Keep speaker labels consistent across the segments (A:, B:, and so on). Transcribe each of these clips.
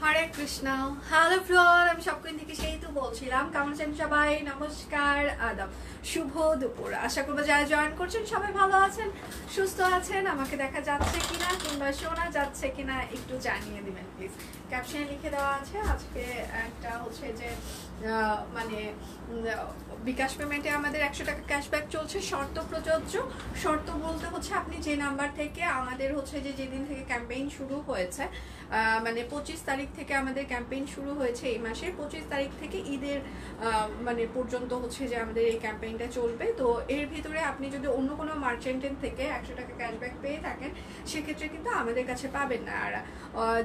A: হরে Krishna. Hello floor, আমি সবকিন থেকে সেই তো বলছিলাম। কেমন আছেন সবাই? নমস্কার, আদাব, শুভ দুপুর। আশা করবো যারা জয়েন করছেন সবাই ভালো আছেন, সুস্থ আছেন। আমাকে দেখা যাচ্ছে কিনা কিংবা শোনা যাচ্ছে কিনা একটু জানিয়ে দিবেন প্লিজ। ক্যাপশনে লিখে দেওয়া আছে আজকে একটা হচ্ছে যে মানে বিকাশ পেমেন্টে আমাদের 100 টাকা ক্যাশব্যাক চলছে, শর্ত প্রযোজ্য। শর্ত বলতে হচ্ছে আপনি যে নাম্বার থেকে আমাদের হচ্ছে যে যেদিন থেকে ক্যাম্পেইন শুরু হয়েছে, মানে 25 তারিখ থেকে আমাদের ক্যাম্পেইন শুরু হয়েছে এই মাসে। 25 তারিখ থেকে ঈদের মানে পর্যন্ত হচ্ছে যে আমাদের এই ক্যাম্পেইনটা চলবে। তো এর ভিতরে আপনি যদি অন্য কোনো মার্চেন্টের থেকে 100 টাকা ক্যাশব্যাক পেয়ে থাকেন সেক্ষেত্রে কিন্তু আমাদের কাছে পাবেন না। আর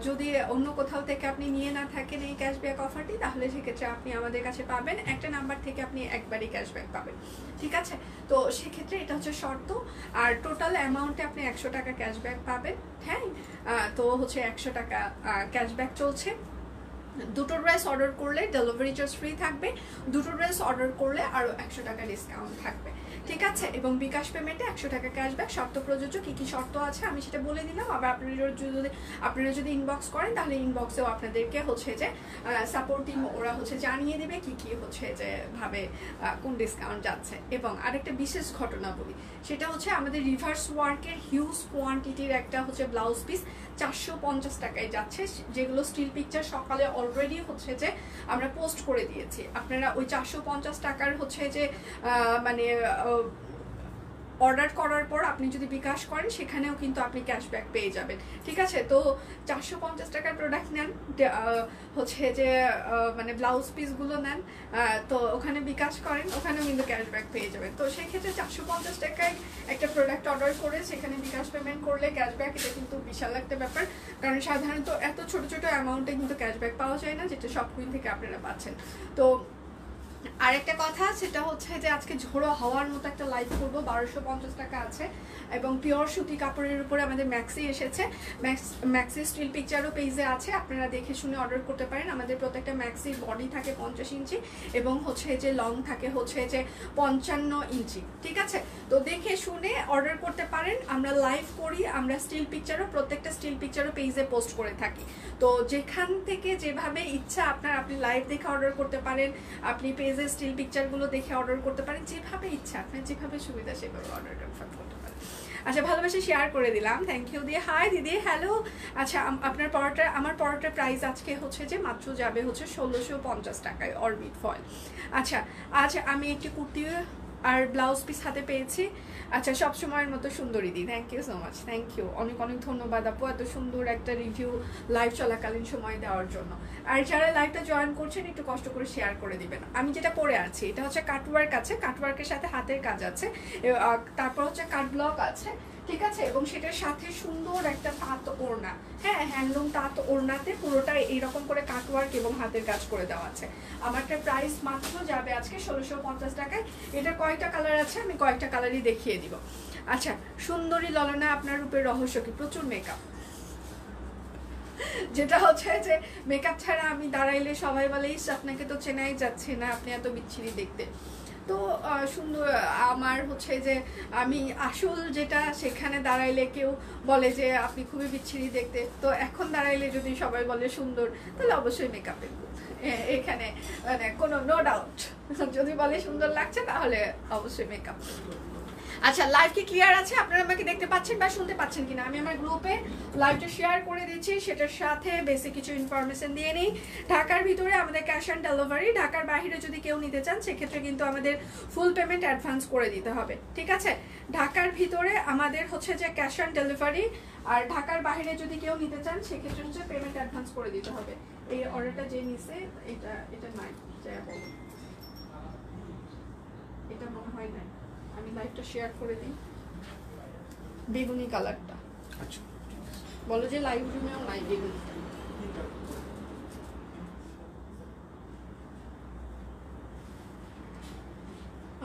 A: যদি অন্য কোথাও থেকে আপনি নিয়ে না থাকেন এই ক্যাশব্যাক অফারটি, তাহলে সেক্ষেত্রে আপনি আমাদের কাছে পাবেন একটা নাম্বার থেকে আপনি একবারই ক্যাশব্যাক পাবেন, ঠিক আছে? তো সেক্ষেত্রে এটা হচ্ছে শর্ত। আর টোটাল অ্যামাউন্টে আপনি 100 টাকা ক্যাশব্যাক পাবেন। হ্যাঁ, তো হচ্ছে 100 টাকা ক্যাশব্যাক চলছে। দুটো ড্রেস অর্ডার করলে ডেলিভারি চার্জ ফ্রি থাকবে, দুটো ড্রেস অর্ডার করলে আরও 100 টাকা ডিসকাউন্ট থাকবে, ঠিক আছে? এবং বিকাশ পেমেন্টে 100 টাকা ক্যাশব্যাক। শর্ত প্রযোজ্য। কী কী শর্ত আছে আমি সেটা বলে দিলাম। আবার আপনারা যদি ইনবক্স করেন তাহলে ইনবক্সেও আপনাদেরকে হচ্ছে যে সাপোর্ট টিম ওরা হচ্ছে জানিয়ে দেবে কি কি হচ্ছে যে ভাবে কোন ডিসকাউন্ট যাচ্ছে। এবং আরেকটা বিশেষ ঘটনা বলি, সেটা হচ্ছে আমাদের রিভার্স ওয়ার্কের হিউজ কোয়ান্টিটির একটা হচ্ছে ব্লাউজ পিস 450 টাকায় যাচ্ছে, যেগুলো স্টিল পিকচার সকালে অলরেডি হচ্ছে যে আমরা পোস্ট করে দিয়েছি। আপনারা ওই 450 টাকার হচ্ছে যে মানে অর্ডার করার পর আপনি যদি বিকাশ করেন সেখানেও কিন্তু আপনি ক্যাশব্যাক পেয়ে যাবেন, ঠিক আছে? তো 450 টাকার প্রোডাক্ট নেন, হচ্ছে যে মানে ব্লাউজ পিসগুলো নেন, তো ওখানে বিকাশ করেন, ওখানেও কিন্তু ক্যাশব্যাক পেয়ে যাবেন। তো সেক্ষেত্রে 450 টাকায় একটা প্রোডাক্ট অর্ডার করে সেখানে বিকাশ পেমেন্ট করলে ক্যাশব্যাক, এটা কিন্তু বিশাল একটা ব্যাপার। কারণ সাধারণত এত ছোট ছোট অ্যামাউন্টে কিন্তু ক্যাশব্যাক পাওয়া যায় না, যেটা সব কুইন থেকে আপনারা পাচ্ছেন। তো আরেকটা কথা, সেটা হচ্ছে যে আজকে ঝোড়ো হওয়ার মতো একটা লাইভ করবো। 1250 টাকা আছে এবং পিওর সুতি কাপড়ের উপরে আমাদের ম্যাক্সি এসেছে। ম্যাক্সি স্টিল পিকচারও পেজে আছে, আপনারা দেখে শুনে অর্ডার করতে পারেন। আমাদের প্রত্যেকটা ম্যাক্সির বডি থাকে 50 ইঞ্চি এবং হচ্ছে যে লং থাকে হচ্ছে যে 55 ইঞ্চি, ঠিক আছে? তো দেখে শুনে অর্ডার করতে পারেন। আমরা লাইভ করি, আমরা স্টিল পিকচারও, প্রত্যেকটা স্টিল পিকচারও পেজে পোস্ট করে থাকি। তো যেখান থেকে যেভাবে ইচ্ছা আপনি লাইভ দেখে অর্ডার করতে পারেন, আপনি পেজে স্টিল পিকচারগুলো দেখে অর্ডার করতে পারেন, যেভাবে ইচ্ছা আপনার যেভাবে সুবিধা সেভাবে অর্ডার কনফার্ম করতে পারেন। আচ্ছা, ভালোবাসে শেয়ার করে দিলাম, থ্যাংক ইউ দিয়ে। হাই দিদি, হ্যালো। আচ্ছা, আমার পরোটার প্রাইস আজকে হচ্ছে যে মাত্র যাবে হচ্ছে 1650 টাকায় অরবিট ফয়েল। আচ্ছা, আজ আমি একটি কুর্তি আর ব্লাউজ পিস হাতে পেয়েছি। আচ্ছা, সবসময়ের মতো সুন্দরী দি, thank you so much, thank you, অনেক অনেক ধন্যবাদ আপু এত সুন্দর একটা রিভিউ লাইভ চলাকালীন সময় দেওয়ার জন্য। আর যারা লাইভটা জয়েন করছেন একটু কষ্ট করে শেয়ার করে দিবেন। আমি যেটা পরে আছি এটা হচ্ছে কাটওয়ার্ক আছে, কাটওয়ার্কের সাথে হাতের কাজ আছে, তারপর হচ্ছে কাট ব্লক আছে, ঠিক আছে? এবং সেটার সাথে সুন্দর একটা তাঁত ওড়না, হ্যাঁ, হ্যান্ডলুম তাঁত ওড়নাতে পুরোটাই এইরকম করে কাটওয়ার্ক এবং হাতের কাজ করে দেওয়া আছে। আমারটা প্রাইস মাত্র যাবে আজকে 1650 টাকায়। এটা কয়টা কালার আছে আমি কয়েকটা কালারই দেখিয়ে দিব। আচ্ছা, সুন্দরী ললনা, আপনার রূপের রহস্য কি? প্রচুর মেকআপ, যেটা হচ্ছে যে মেকআপ ছাড়া আমি দাঁড়াইলে সবাই বলে ইস আপনাকে তো চেনাই যাচ্ছে না, আপনি এত বিচ্ছিরি দেখতে। তো সুন্দর আমার হচ্ছে যে আমি আসল যেটা, সেখানে দাঁড়াইলে কেউ বলে যে আপনি খুবই বিচ্ছিরি দেখতে। তো এখন দাঁড়াইলে যদি সবাই বলে সুন্দর, তাহলে অবশ্যই মেকআপের, এখানে মানে কোনো নো ডাউট। যদি বলে সুন্দর লাগছে তাহলে অবশ্যই মেকআপ। আচ্ছা, লাইভ কি ক্লিয়ার আছে? আপনারা আমাকে দেখতে পাচ্ছেন বা শুনতে পাচ্ছেন কিনা? আমি আমার গ্রুপে লাইভটা শেয়ার করে দিচ্ছি, সেটার সাথে বেসিক কিছু ইনফরমেশন দিয়ে নিই। ঢাকার ভিতরে আমাদের ক্যাশ অন ডেলিভারি, ঢাকার বাইরে যদি কেউ নিতে চান সেক্ষেত্রে কিন্তু আমাদের ফুল পেমেন্ট অ্যাডভান্স করে দিতে হবে, ঠিক আছে? ঢাকার ভিতরে আমাদের হচ্ছে যে ক্যাশ অন ডেলিভারি, আর ঢাকার বাইরে যদি কেউ নিতে চান সেক্ষেত্রে হচ্ছে পেমেন্ট অ্যাডভান্স করে দিতে হবে। এই অর্ডারটা যে নিছে এটা নাই, এটা মনে হয় না। আমি লাইভটা শেয়ার করে দিই, বেগুনি কালারটা। আচ্ছা, বলো যে লাইভ রুমেও নাই বেগুনিটা।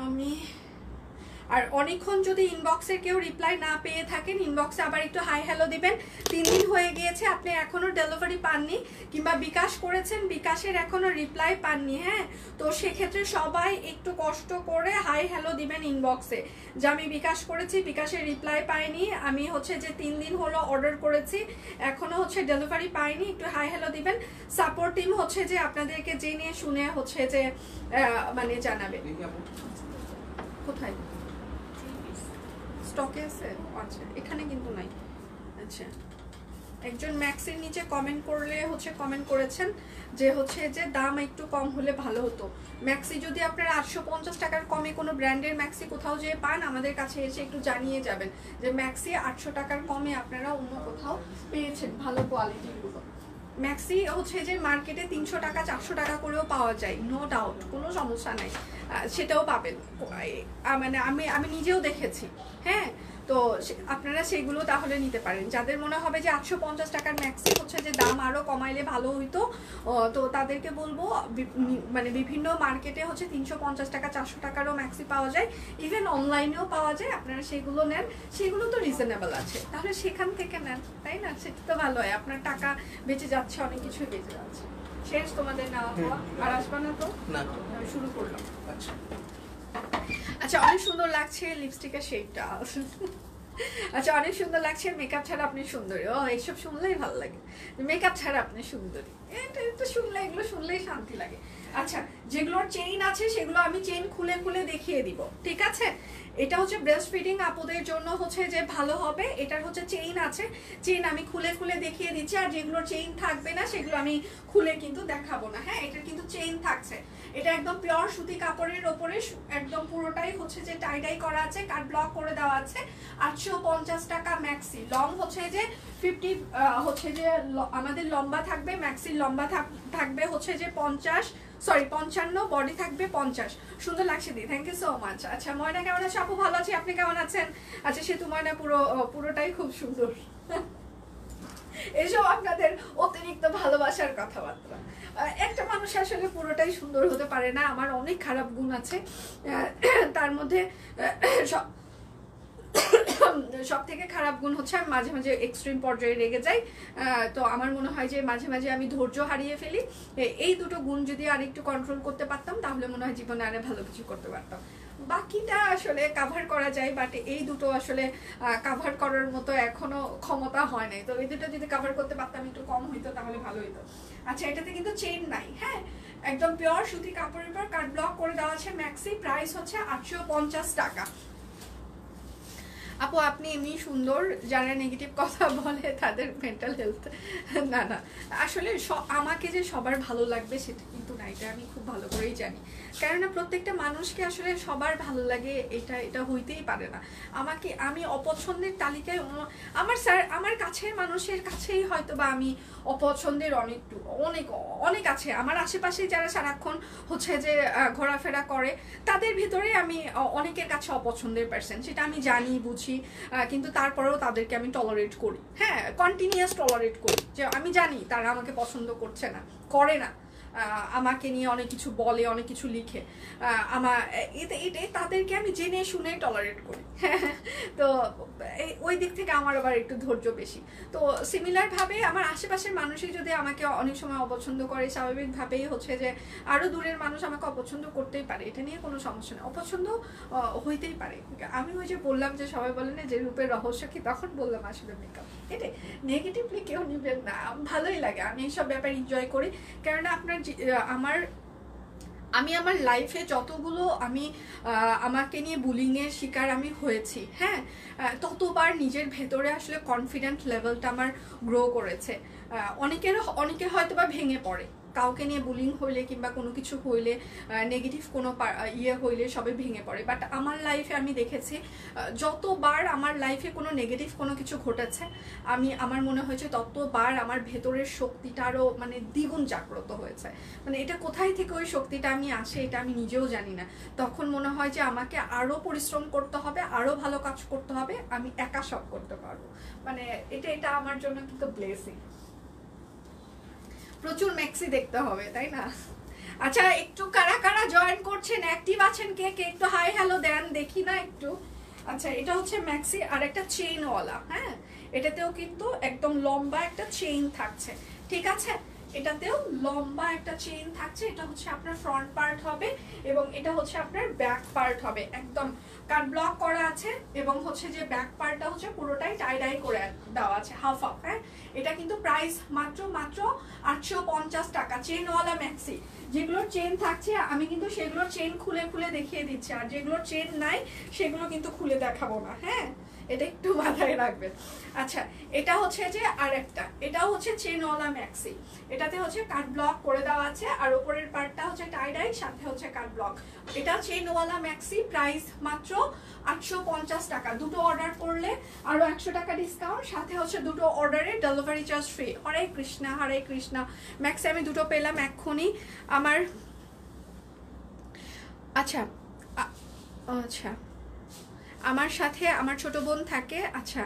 A: আমি আর অনেকক্ষণ যদি ইনবক্সের কেউ রিপ্লাই না পেয়ে থাকেন, ইনবক্সে আবার একটু হাই হ্যালো দিবেন। 3 দিন হয়ে গিয়েছে, আপনি এখনো ডেলিভারি পাননি কিংবা বিকাশ করেছেন, বিকাশের এখনো রিপ্লাই পাননি। হ্যাঁ, তো সেক্ষেত্রে সবাই একটু কষ্ট করে হাই হ্যালো দিবেন ইনবক্সে, যে আমি বিকাশ করেছি, বিকাশের রিপ্লাই পাইনি, আমি হচ্ছে যে 3 দিন হলো অর্ডার করেছি, এখনো হচ্ছে ডেলিভারি পাইনি, একটু হাই হ্যালো দিবেন। সাপোর্ট টিম হচ্ছে যে আপনাদেরকে জেনে শুনে হচ্ছে যে মানে জানাবে। কোথায় স্টকে আছে? আচ্ছা, এখানে কিন্তু নাই। আচ্ছা, একজন ম্যাক্সের নিচে কমেন্ট করলে হচ্ছে কমেন্ট করেছেন যে হচ্ছে যে দাম একটু কম হলে ভালো হতো। ম্যাক্সি যদি আপনারা 850 টাকার কমে কোনো ব্র্যান্ডের ম্যাক্সি কোথাও যে পান, আমাদের কাছে এসে একটু জানিয়ে যাবেন যে ম্যাক্সি 800 টাকার কমে আপনারা অন্য কোথাও পেয়েছেন ভালো কোয়ালিটিগুলো। ম্যাক্সি হচ্ছে যে মার্কেটে 300 টাকা 400 টাকা করেও পাওয়া যায়, নো ডাউট, কোনো সমস্যা নাই, সেটাও পাবেন। মানে আমি নিজেও দেখেছি। হ্যাঁ, তো আপনারা সেগুলো তাহলে নিতে পারেন। যাদের মনে হবে যে 850 টাকার ম্যাক্সি হচ্ছে যে দাম আরও কমাইলে ভালো হইতো, তো তাদেরকে বলবো মানে বিভিন্ন মার্কেটে হচ্ছে 350 টাকা 400 টাকারও ম্যাক্সি পাওয়া যায়, ইভেন অনলাইনেও পাওয়া যায়। আপনারা সেগুলো নেন, সেগুলো তো রিজনেবল আছে, তাহলে সেখান থেকে নেন, তাই না? সেটা তো ভালো হয়, আপনার টাকা বেঁচে যাচ্ছে, অনেক কিছুই বেঁচে যাচ্ছে। শেষ তোমাদের নেওয়া হওয়া, আর আসবা না তো? না, শুরু করলাম। আচ্ছা আচ্ছা, অনেক সুন্দর লাগছে লিপস্টিকের শেডটা। আচ্ছা, অনেক সুন্দর লাগছে, মেকআপ ছাড়া আপনি সুন্দরী। ও, এইসব শুনলেই ভালো লাগে, মেকআপ ছাড়া আপনি সুন্দরী, এটা শুনলে, এগুলো শুনলেই শান্তি লাগে। আচ্ছা, যেগুলোর চেইন আছে সেগুলো আমি চেইন খুলে খুলে দেখিয়ে দিব, ঠিক আছে? এটা হচ্ছে ব্রেস্ট ফিডিং আপুদের জন্য হচ্ছে যে ভালো হবে। এটার হচ্ছে চেইন আছে, চেইন আমি খুলে খুলে দেখিয়ে দিচ্ছি। আর যেগুলোর চেইন থাকবে না সেগুলো আমি খুলে কিন্তু দেখাবো না। হ্যাঁ, এটার কিন্তু চেইন থাকছে। এটা একদম পিওর সুতি কাপড়ের ওপরে একদম পুরোটাই হচ্ছে যে টাই করা আছে, কাট ব্লক করে দেওয়া আছে। 850 টাকা ম্যাক্সি। লং হচ্ছে যে 50, হচ্ছে যে আমাদের লম্বা থাকবে, ম্যাক্সির লম্বা থাকবে হচ্ছে যে 55, বডি থাকবে 50। সুন্দর লাগছে দি, থ্যাংক ইউ সো মাচ। আচ্ছা, ময়না কেমন আছে? আপু ভালো আছি, আপনি কেমন আছেন? আচ্ছা, সেতু ময়না পুরোটাই খুব সুন্দর। এসব আপনাদের অতিরিক্ত ভালোবাসার কথাবার্তা। একটা মানুষ আসলে পুরোটাই সুন্দর হতে পারে না, আমার অনেক খারাপ গুণ আছে, তার মধ্যে সব থেকে খারাপ গুণ হচ্ছে আমি মাঝে মাঝে এক্সট্রিম পর্যায়ে রেগে যাই। তো আমার মনে হয় যে মাঝে মাঝে আমি ধৈর্য হারিয়ে ফেলি। এই দুটো গুণ যদি আর একটু কন্ট্রোল করতে পারতাম তাহলে মনে হয় জীবনে আরো ভালো কিছু করতে পারতাম। বাকিটা আসলে কাভার করা যায়, বাট এই দুটো আসলে কাভার করার মতো এখনো ক্ষমতা হয় নাই। তো এই দুটো যদি কাভার করতে পারতাম, একটু কম হইতো, তাহলে ভালো হইতো। আচ্ছা, এটাতে কিন্তু চেইন নাই। হ্যাঁ, একদম পিওর সুতি কাপড়ের উপর কাট ব্লক করে দেওয়া আছে। ম্যাক্সি প্রাইস হচ্ছে 850 টাকা। আপু আপনি এমনি সুন্দর, যারা নেগেটিভ কথা বলে তাদের মেন্টাল হেলথ না না, আসলে আমাকে যে সবার ভালো লাগবে সেটা কিন্তু না, এটা আমি খুব ভালো করেই জানি। কেননা প্রত্যেকটা মানুষকে আসলে সবার ভালো লাগে এটা হইতেই পারে না। আমি অপছন্দের তালিকায় আমার কাছের মানুষের কাছেই হয়তো বা আমি অপছন্দের অনেক আছে। আমার আশেপাশে যারা সারাক্ষণ হচ্ছে যে ঘোরাফেরা করে তাদের ভিতরে আমি অনেকের কাছে অপছন্দের পার্সন, সেটা আমি জানি বুঝি, কিন্তু তারপরেও তাদেরকে আমি টলারেট করি। হ্যাঁ, কন্টিনিউয়াস টলারেট করি, যে আমি জানি তারা আমাকে পছন্দ করে না, আমাকে নিয়ে অনেক কিছু বলে, অনেক কিছু লিখে, এটাই তাদেরকে আমি জেনে শুনে টলারেট করি। তো ওই দিক থেকে আমার আবার একটু ধৈর্য বেশি। তো সিমিলার ভাবে আমার আশেপাশের মানুষই যদি আমাকে অনেক সময় অপছন্দ করে, স্বাভাবিকভাবেই হচ্ছে যে আরো দূরের মানুষ আমাকে অপছন্দ করতেই পারে, এটা নিয়ে কোনো সমস্যা নেই, অপছন্দ হইতেই পারে। আমি ওই যে বললাম যে সবাই বলে না যে রূপের রহস্য কি, তখন বললাম আসলে মেকআপ, এটাই। নেগেটিভলি কেউ নিবেন না, ভালোই লাগে, আমি এইসব ব্যাপার এনজয় করি। কেননা আমি আমার লাইফে যতগুলো আমাকে নিয়ে বুলিংয়ের শিকার আমি হয়েছি, হ্যাঁ, ততবার নিজের ভেতরে আসলে কনফিডেন্ট লেভেলটা আমার গ্রো করেছে। অনেকে হয়তো বা ভেঙে পড়ে, কাউকে নিয়ে বুলিং হইলে কিংবা কোনো কিছু হইলে, নেগেটিভ কোনো হইলে সবাই ভেঙে পড়ে। বাট আমার লাইফে আমি দেখেছি যতবার আমার লাইফে কোনো নেগেটিভ কোনো কিছু ঘটেছে, আমার মনে হয়েছে ততবার আমার ভেতরের শক্তিটা আরও মানে দ্বিগুণ জাগ্রত হয়েছে। মানে এটা কোথায় থেকে ওই শক্তিটা আমি আসে এটা আমি নিজেও জানি না। তখন মনে হয় যে আমাকে আরও পরিশ্রম করতে হবে, আরও ভালো কাজ করতে হবে, আমি একা সব করতে পারবো। মানে এটা আমার জন্য কিন্তু ব্লেসিং। প্রচুর ম্যাক্সি দেখতে হবে, তাই না? আচ্ছা একটু কারা কারা জয়েন করছেন, অ্যাক্টিভ আছেন, কে কে একটু হাই হ্যালো দেন দেখি না একটু। আচ্ছা এটা হচ্ছে ম্যাক্সি আর একটা চেইনওয়ালা, হ্যাঁ এটাতেও কিন্তু একদম লম্বা একটা চেইন থাকছে, ঠিক আছে, এটাতেও লম্বা একটা চেইন থাকছে। এটা হচ্ছে আপনার ফ্রন্ট পার্ট হবে এবং এটা হচ্ছে আপনার ব্যাক পার্ট হবে, একদম কাট ব্লক করা আছে এবং হচ্ছে যে ব্যাক পার্টটা হচ্ছে পুরোটাই টাই ডাই করে দেওয়া আছে, হাফ হাফ। হ্যাঁ এটা কিন্তু প্রাইস মাত্র 850 টাকা, চেইনওয়ালা ম্যাক্সি। যেগুলোর চেন থাকছে আমি কিন্তু সেগুলোর চেন খুলে খুলে দেখিয়ে দিচ্ছি, আর যেগুলোর চেন নাই সেগুলো কিন্তু খুলে দেখাবো না, হ্যাঁ এটা একটু মাথায় রাখবেন। আচ্ছা এটা হচ্ছে যে আরেকটা, এটাও হচ্ছে চেনওয়ালা ম্যাক্সি, এটাতে হচ্ছে কাট ব্লক করে দেওয়া আছে আর উপরের পার্টটা হচ্ছে টাই ডাই, সাথে হচ্ছে কাট ব্লক। এটা চেনওয়ালা ম্যাক্সি, প্রাইস মাত্র 850 টাকা। দুটো অর্ডার করলে আরো 100 টাকা ডিসকাউন্ট, সাথে হচ্ছে দুটো অর্ডারে ডেলিভারি চার্জ ফ্রি। হরে কৃষ্ণা হরে কৃষ্ণা। ম্যাক্সি আমি দুটো পেলাম এক্ষুনি আমার। আচ্ছা আচ্ছা আমার সাথে আমার ছোট বোন থাকে, আচ্ছা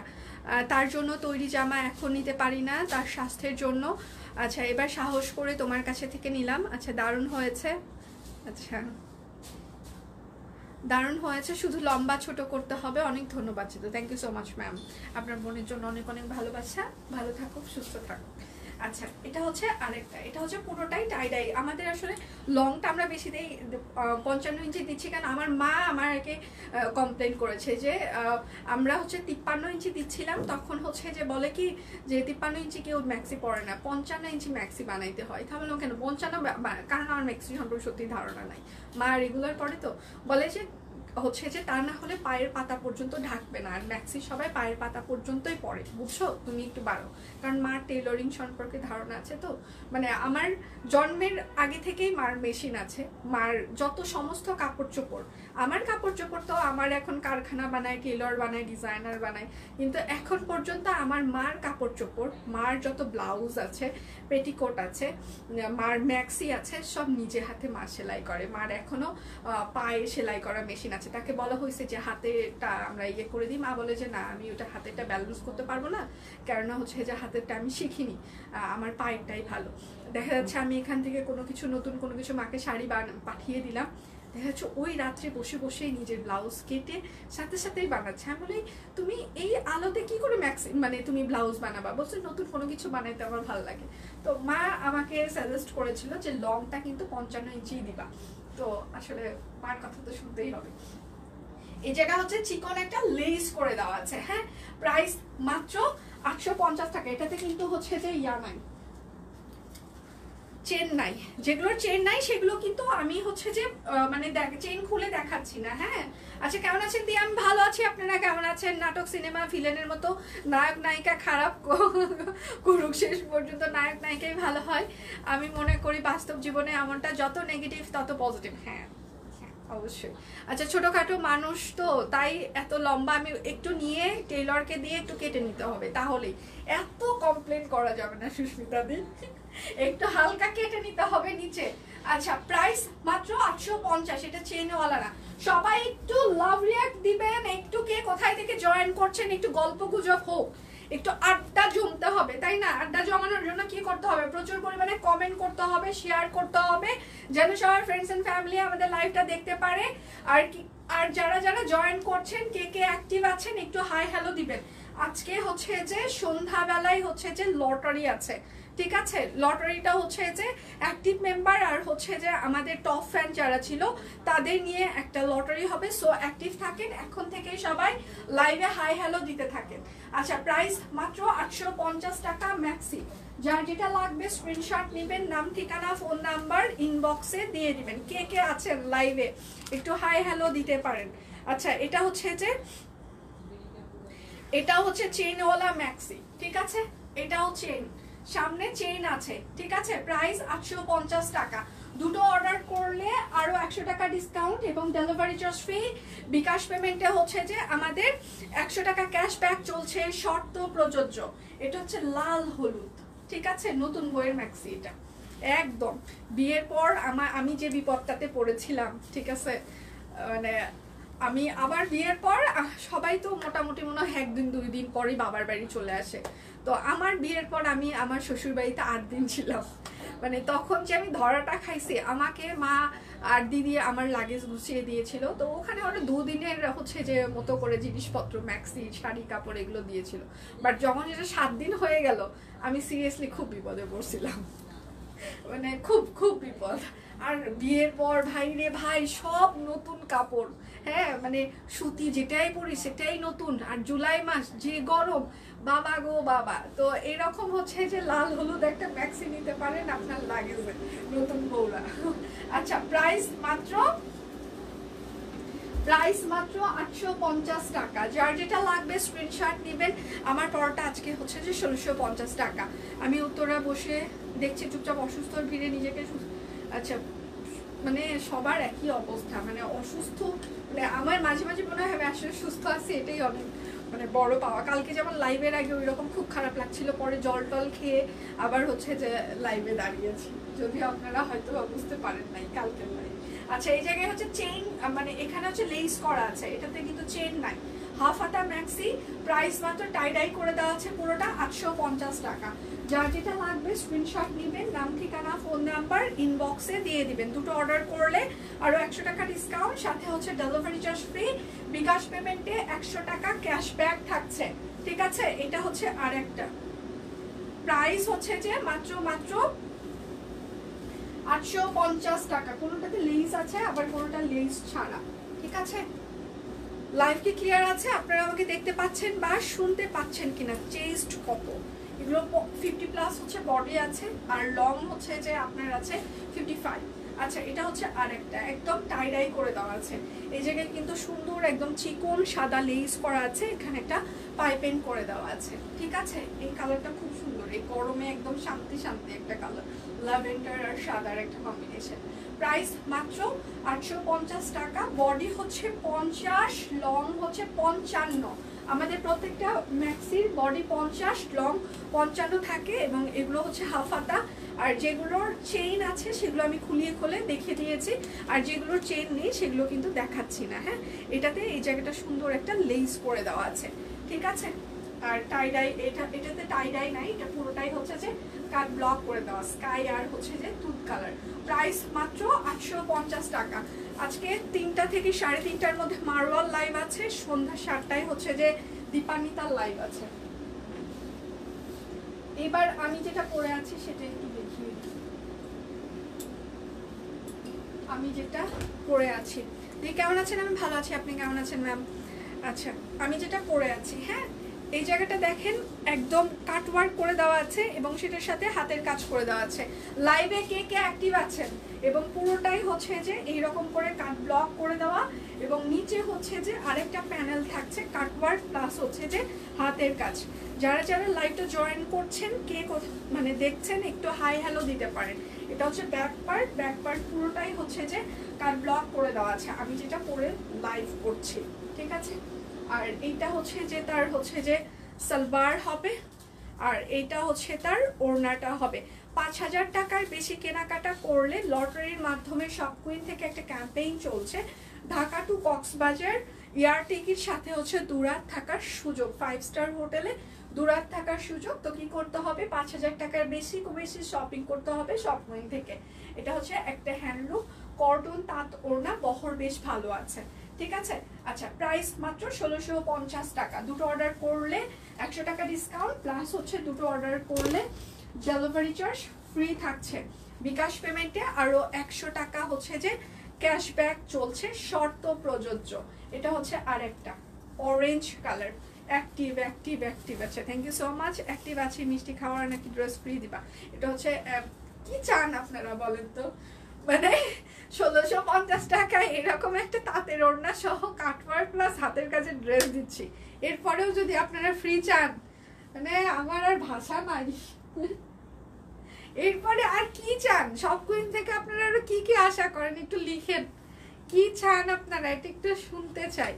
A: তার জন্য তৈরি জামা এখন নিতে পারি না, তার স্বাস্থ্যের জন্য। আচ্ছা এবার সাহস করে তোমার কাছে থেকে নিলাম। আচ্ছা দারুণ হয়েছে, আচ্ছা দারুণ হয়েছে, শুধু লম্বা ছোট করতে হবে। অনেক ধন্যবাদ Chitra, thank you so much ma'am. আপনার বোনের জন্য অনেক অনেক ভালোবাসা, ভালো থাকুক সুস্থ থাকুক। আচ্ছা এটা হচ্ছে আরেকটা, এটা হচ্ছে পুরোটাই টাই ডাই। আমাদের আসলে লংটা আমরা বেশি দেই, 55 ইঞ্চি দিচ্ছি, কারণ আমার মা আমাকে কমপ্লেন করেছে যে আমরা হচ্ছে 53 ইঞ্চি দিচ্ছিলাম, তখন হচ্ছে যে বলে কি যে 53 ইঞ্চি কেউ ম্যাক্সি পরে না, 55 ইঞ্চি ম্যাক্সি বানাইতে হয়। তাহলে কেন 55, কারণ আমার ম্যাক্সি সম্পর্কে সত্যি ধারণা নাই, মা রেগুলার পরে তো বলে যে হচ্ছে যে তা না হলে পায়ের পাতা পর্যন্ত ঢাকবে না, আর ম্যাক্সি সবাই পায়ের পাতা পর্যন্তই পরে, বুঝছো তুমি একটু বাড়ো, কারণ মার টেইলরিং সম্পর্কে ধারণা আছে তো। মানে আমার জন্মের আগে থেকেই মার মেশিন আছে, মার যত সমস্ত কাপড় চোপড়, আমার কাপড় চোপড় তো আমার এখন কারখানা বানায়, টেইলর বানায়, ডিজাইনার বানায়, কিন্তু এখন পর্যন্ত আমার মার কাপড় চোপড়, মার যত ব্লাউজ আছে, পেটিকোট আছে, মার ম্যাক্সি আছে, সব নিজে হাতে মা সেলাই করে। মার এখনো পায়ে সেলাই করা মেশিন আছে, তাকে বলা হয়েছে যে হাতেরটা আমরা ইয়ে করে দিই, মা বলে যে না আমি ওটা হাতেরটা ব্যালেন্স করতে পারবো না, কেননা হচ্ছে যে হাতেরটা আমি শিখিনি, আমার পায়েরটাই ভালো। দেখা যাচ্ছে আমি এখান থেকে কোনো কিছু নতুন কোনো কিছু মাকে শাড়ি পাঠিয়ে দিলাম, দেখা যাচ্ছে ওই রাত্রে বসে বসেই নিজের ব্লাউজ কেটে সাথে সাথেই বানাচ্ছে। আমি বলি তুমি এই আলোতে কি করে ম্যাক্সি মানে তুমি ব্লাউজ বানাবা, বলছো নতুন কোনো কিছু বানাইতে আমার ভালো লাগে। তো মা আমাকে সাজেস্ট করেছিল যে লংটা কিন্তু 55 ইঞ্চি দিবা, তো আসলে মার কথা তো শুনতেই হবে। এই জায়গা হচ্ছে চিকন একটা লেস করে দেওয়া আছে, হ্যাঁ প্রাইস মাত্র 850 টাকা। এটাতে কিন্তু হচ্ছে যে ইয়া নাই, চেন নাই, যেগুলোর চেন নাই সেগুলো কিন্তু আমি হচ্ছে যে মানে চেন খুলে দেখাচ্ছি না, হ্যাঁ। আচ্ছা কেমন আছেন দি? আমি ভালো আছি, আপনারা কেমন আছেন? নাটক সিনেমা ভিলেনের মতো নায়ক নায়িকা খারাপ করুক, শেষ পর্যন্ত নায়ক নায়িকাই ভালো হয়। আমি মনে করি বাস্তব জীবনে এমনটা, যত নেগেটিভ তত পজিটিভ। হ্যাঁ অবশ্যই। আচ্ছা ছোটখাটো মানুষ তো তাই এত লম্বা আমি একটু নিয়ে টেইলরকে দিয়ে একটু কেটে নিতে হবে, তাহলেই। এত কমপ্লেন করা যাবে না সুস্মিতা দি, একটু হালকা কেটে নিতে হবে নিচে। আচ্ছা প্রাইস মাত্র 850, এটা চেনওয়ালা না। সবাই একটু লাভ রিয়াক্ট দিবেন, একটু কে কোথায় থেকে জয়েন করছেন, একটু গল্প গুজব হোক, একটু আড্ডা জমতে হবে, তাই না? আড্ডা জমানোর জন্য কি করতে হবে? প্রচুর পরিমাণে কমেন্ট করতে হবে, শেয়ার করতে হবে, যেন সবার ফ্রেন্ডস এন্ড ফ্যামিলি আমাদের লাইভটা দেখতে পারে। আর কি, আর যারা যারা জয়েন করছেন, কে কে অ্যাক্টিভ আছেন, একটু হাই হ্যালো দিবেন। আজকে হচ্ছে যে সন্ধ্যাবেলায় হচ্ছে যে লটারি আছে, ঠিক আছে? লটারিটা হচ্ছে যে অ্যাক্টিভ মেম্বার আর হচ্ছে যে আমাদের টপ ফ্যান যারা ছিল তাদের নিয়ে একটা লটারি হবে, সো অ্যাক্টিভ থাকেন এখন থেকে, সবাই লাইভে হাই হ্যালো দিতে থাকেন। আচ্ছা প্রাইস মাত্র 850 টাকা ম্যাক্সি। যার যেটা লাগবে স্ক্রিনশট নেবেন, নাম ঠিকানা ফোন নাম্বার ইনবক্সে দিয়ে দিবেন। কে কে আছেন লাইভে একটু হাই হ্যালো দিতে পারেন। আচ্ছা এটা হচ্ছে যে এটাও হচ্ছে চেনওয়ালা ম্যাক্সি, ঠিক আছে? এটাও চেন, সামনে চেন আছে, ঠিক আছে? প্রাইস 850 টাকা। দুটো অর্ডার করলে আরো 100 টাকা ডিসকাউন্ট এবং ডেলিভারি চার্জ ফ্রি। বিকাশ পেমেন্টে হচ্ছে যে আমাদের 100 টাকা ক্যাশব্যাক চলছে, শর্ত প্রযোজ্য। এটা হচ্ছে লাল হলুদ, ঠিক আছে? নতুন বইয়ের ম্যাক্সি এটা, একদম বিয়ের পর আমি যে বিপদটাতে পড়েছিলাম, ঠিক আছে? মানে আমি আবার বিয়ের পর সবাই তো মোটামুটি মনে হয় 1 দিন 2 দিন পরেই বাবার বাড়ি চলে আসে, তো আমার বিয়ের পর আমি আমার শ্বশুর বাড়িতে 8 দিন ছিলাম। মানে তখন যে আমি ধরাটা খাইছি, আমাকে মা আর দিদি আমার লাগেজ গুছিয়ে দিয়েছিল, তো ওখানে ওরা 2 দিনের হচ্ছে যে মতো করে জিনিসপত্র, ম্যাক্সি, শাড়ি, কাপড় এগুলো দিয়েছিল। বাট যখন এটা 7 দিন হয়ে গেল, আমি সিরিয়াসলি খুব বিপদে পড়ছিলাম, মানে খুব খুব বিপদ। আর বিয়ের পর ভাই রে ভাই সব নতুন কাপড়, হ্যাঁ মানে সুতি যেটাই পরি সেটাই নতুন। আর জুলাই মাস যে গরম, বাবা গো বাবা। তো এরকম হচ্ছে যে লাল হলুদ একটা ম্যাক্সি নিতে পারেন আপনার লাগেজে নতুন বউরা। আচ্ছা, প্রাইস মাত্র 850 টাকা। যার যেটা লাগবে স্ক্রিনশট নেবেন। আমার পরোটা আজকে হচ্ছে যে 1650 টাকা। আমি উত্তরা বসে দেখছি চুপচাপ, অসুস্থর ভিড়ে নিজেকে আচ্ছা মানে সবার একই অবস্থা, মানে অসুস্থ, মানে আমার মাঝে মাঝে মনে হয় আমি আসলে সুস্থ আছি, এটাই অনেক মানে বড় পাওয়া। কালকে যেমন লাইভের আগে ওই রকম খুব খারাপ লাগছিল, পরে জল টল খেয়ে আবার হচ্ছে যে লাইভে দাঁড়িয়েছি, যদিও আপনারা হয়তো বুঝতে পারেন নাই কালকের লাইভ। আচ্ছা, এই জায়গায় হচ্ছে চেইন, মানে এখানে হচ্ছে লেস করা আছে, এটাতে কিন্তু চেইন নাই। হাফ হাতা ম্যাক্সি, প্রাইস মাত্র টাই ডাই করে দেওয়া আছে পুরোটা 850 টাকা। যার যেটা লাগবে স্ক্রিনশট নেবেন, নাম ঠিকানা ফোন নাম্বার ইনবক্সে দিয়ে দিবেন। দুটো অর্ডার করলে আরো 100 টাকা ডিসকাউন্ট, সাথে হচ্ছে ডেলিভারি চার্জ ফ্রি। বিকাশ পেমেন্টে 100 টাকা ক্যাশব্যাক থাকছে, ঠিক আছে। এটা হচ্ছে আরেকটা প্রাইস হচ্ছে যে মাত্র 850 টাকা। কোনোটাতে লেস আছে, আবার কোনোটা লেস ছাড়া, ঠিক আছে। লাইভ কি ক্লিয়ার আছে? আপনারা আমাকে দেখতে পাচ্ছেন বা শুনতে পাচ্ছেন কিনা? চেস্ট কত, এগুলো 50+ হচ্ছে বডি আছে, আর লং হচ্ছে যে আপনার আছে 55। আচ্ছা, এটা হচ্ছে আরেকটা একদম টাই ডাই করে দেওয়া আছে। এই জায়গায় কিন্তু সুন্দর একদম চিকন সাদা লেস করা আছে, এখানে একটা পাইপেন করে দেওয়া আছে, ঠিক আছে। এই কালারটা খুব সুন্দর, এই গরমে একদম শান্তি শান্তি একটা কালার, ল্যাভেন্ডার আর সাদার একটা কম্বিনেশন। প্রাইস মাত্র 850 টাকা। বডি হচ্ছে 50, লং হচ্ছে 55। আমাদের প্রত্যেকটা ম্যাক্সির বডি 50, লং 55 থাকে, এবং এগুলো হচ্ছে হাফ হাতা। আর যেগুলোর চেইন আছে সেগুলো আমি খুলে দেখিয়ে দিয়েছি, আর যেগুলোর চেইন নেই সেগুলো কিন্তু দেখাচ্ছি না, হ্যাঁ। এটাতে এই জায়গাটা সুন্দর একটা লেস করে দেওয়া আছে, ঠিক আছে। আর টাই ডাই, এটাতে টাই ডাই নাই, এটা পুরোটাই হচ্ছে যে কাট ব্লক করে দেওয়া, স্কাই আর হচ্ছে যে দুধ কালার। প্রাইস মাত্র 850 টাকা। আজকে 3টা থেকে 3:30টার মধ্যে মারওয়াল লাইভ আছে, সন্ধ্যা 7টায় হচ্ছে যে দীপান্বিতার লাইভ আছে। এবার আমি যেটা পরে আছি সেটা একটু দেখিয়ে দিই। আমি যেটা পরে আছি, কেমন আছেন? আমি ভালো আছি, আপনি কেমন আছেন ম্যাম? আচ্ছা, আমি যেটা পরে আছি, হ্যাঁ, এই জায়গাটা দেখেন একদম কাট ওয়ার্ক করে দেওয়া আছে, এবং সেটার সাথে হাতের কাজ করে দেওয়া আছে। লাইভে কে কে অ্যাক্টিভ আছেন? এবং পুরোটাই হচ্ছে যে এইরকম করে কাট ব্লক করে দেওয়া, এবং নিচে হচ্ছে যে আরেকটা প্যানেল থাকছে কাট ওয়ার্ক প্লাস হচ্ছে যে হাতের কাজ। যারা যারা লাইভটা জয়েন করছেন, কে মানে দেখছেন, একটু হাই হ্যালো দিতে পারেন। এটা হচ্ছে ব্যাক পার্ট পুরোটাই হচ্ছে যে কাট ব্লক করে দেওয়া আছে, আমি যেটা পরে লাইভ করছি, ঠিক আছে। আর এইটা হচ্ছে যে তার হচ্ছে যে সালবার হবে, আর এইটা হচ্ছে তার ওড়নাটা হবে। 5000 টাকার বেশি কেনাকাটা করলে লটারির মাধ্যমে শপ কুইন থেকে একটা ক্যাম্পেইন চলছে, Dhaka to Cox's Bazar air ticket, সাথে হচ্ছে 2 রাত থাকার সুযোগ, 5 স্টার হোটেলে 2 রাত থাকার সুযোগ। তো কি করতে হবে? 5000 টাকার বেশি শপিং করতে হবে শপ কুইন থেকে। এটা হচ্ছে একটা হ্যান্ডলুম কটন তাঁত ওড়না, বহর বেশ ভালো আছে, ঠিক আছে। আচ্ছা, প্রাইস মাত্র 1650 টাকা। দুটো অর্ডার করলে 100 টাকা ডিসকাউন্ট, প্লাস হচ্ছে দুটো অর্ডার করলে ডেলিভারি চার্জ ফ্রি থাকছে। বিকাশ পেমেন্টে আরো 100 টাকা হচ্ছে যে ক্যাশব্যাক চলছে, শর্ত প্রযোজ্য। এটা হচ্ছে আরেকটা অরেঞ্জ কালার, অ্যাক্টিভ আছে। Thank you so much. Active আছে, মিষ্টি খাওয়ার নাকি ড্রেস ফ্রি দিবা? এটা হচ্ছে কি চান আপনারা বলেন তো? মানে 1650 টাকায় এরকম একটা তাঁতের ওড়না সহ কাটওয়ার্ক প্লাস হাতের কাজের ড্রেস দিচ্ছি, এরপরেও যদি আপনারা ফ্রি চান, মানে আমার আর ভাষা নাই। এরপরে আর কি চান? শপ কুইন থেকে আপনারা আরো কি কি আশা করেন? একটু লিখেন, কি চান আপনারা, এটা একটু শুনতে চাই।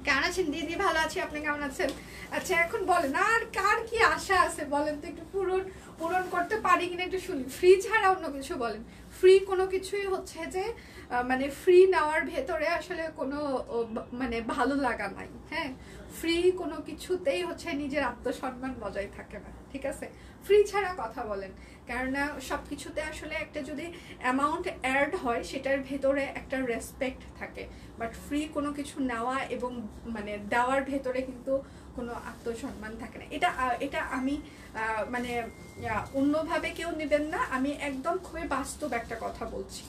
A: কেমন আছেন দিদি? ভালো আছি, আপনি কেমন আছেন? আচ্ছা, এখন বলেন আর কার কি আশা আছে বলেন তো, একটু পূরণ পূরণ করতে পারি কিনা একটু শুনি। ফ্রি ছাড়া অন্য কিছু বলেন। ফ্রি কোনো কিছুই হচ্ছে যে মানে ফ্রি নেওয়ার ভেতরে আসলে কোনো মানে ভালো লাগা নাই। হ্যাঁ, ফ্রি কোনো কিছুতেই হচ্ছে নিজের আত্মসম্মান বজায় থাকে না, ঠিক আছে? ফ্রি ছাড়া কথা বলেন, কেননা সব কিছুতে আসলে একটা যদি অ্যামাউন্ট অ্যাড হয় সেটার ভেতরে একটা রেসপেক্ট থাকে, বাট ফ্রি কোনো কিছু নেওয়া এবং মানে দেওয়ার ভেতরে কিন্তু কোনো আত্মসম্মান থাকে না। এটা আমি মানে অন্যভাবে কেউ নেবেন না, আমি একদম খুবই বাস্তব একটা কথা বলছি,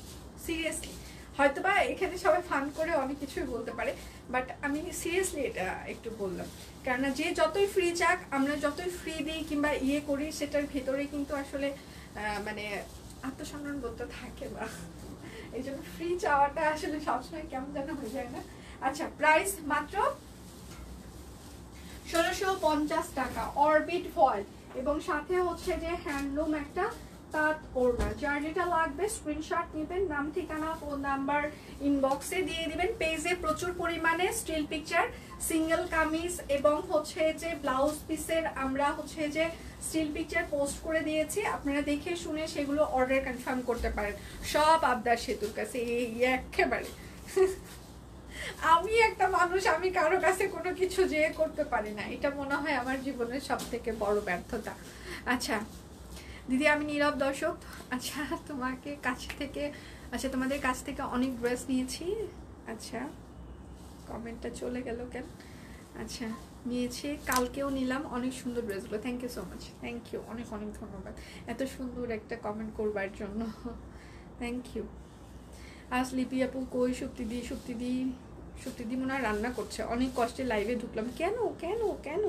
A: সিরিয়াসলি। হয়তোবা এখানে সবাই ফান করে অনেক কিছুই বলতে পারে, বাট আমি সিরিয়াসলি এটা একটু বললাম, কেননা যে যতই ফ্রি চাক, আমরা যতই ফ্রি দিই কিংবা করি, সেটার ভেতরে কিন্তু আসলে মানে আত্মসম্মান বলতে থাকে না। এই জন্য ফ্রি চাওয়াটা আসলে সবসময় কেমন যেন হয়ে যায় না। আচ্ছা, প্রাইস মাত্র 1650 টাকা, অরবিট ফয়েল এবং সাথে হচ্ছে যে হ্যান্ডলুম একটা তাঁত ওড়না। যার যেটা লাগবে স্ক্রিনশট নেবেন, নাম ঠিকানা ফোন নাম্বার ইনবক্সে দিয়ে দিবেন। পেজে প্রচুর পরিমাণে স্টিল পিকচার, সিঙ্গেল কামিজ এবং হচ্ছে যে ব্লাউজ পিসের আমরা হচ্ছে যে স্টিল পিকচার পোস্ট করে দিয়েছি, আপনারা দেখে শুনে সেগুলো অর্ডার কনফার্ম করতে পারেন। সব আবদার সেতুর কাছে, এই একেবারে আমি একটা মানুষ, আমি কারো কাছে কোনো কিছু যে করতে পারি না, এটা মনে হয় আমার জীবনের সব থেকে বড় ব্যর্থতা। আচ্ছা দিদি, আমি নীরব দর্শক। আচ্ছা তোমাকে কাছ থেকে, আচ্ছা তোমাদের কাছ থেকে অনেক ড্রেস নিয়েছি। আচ্ছা কমেন্টটা চলে গেল কেন? আচ্ছা নিয়েছি, কালকেও নিলাম, অনেক সুন্দর ড্রেসগুলো। Thank you so much, thank you, অনেক অনেক ধন্যবাদ এত সুন্দর একটা কমেন্ট করবার জন্য, থ্যাংক ইউ। আজ লিপি আপু কই? সুপ্তিদি মনে হয় রান্না করছে, অনেক কষ্টে লাইভে ঢুকলাম। কেন কেন কেন?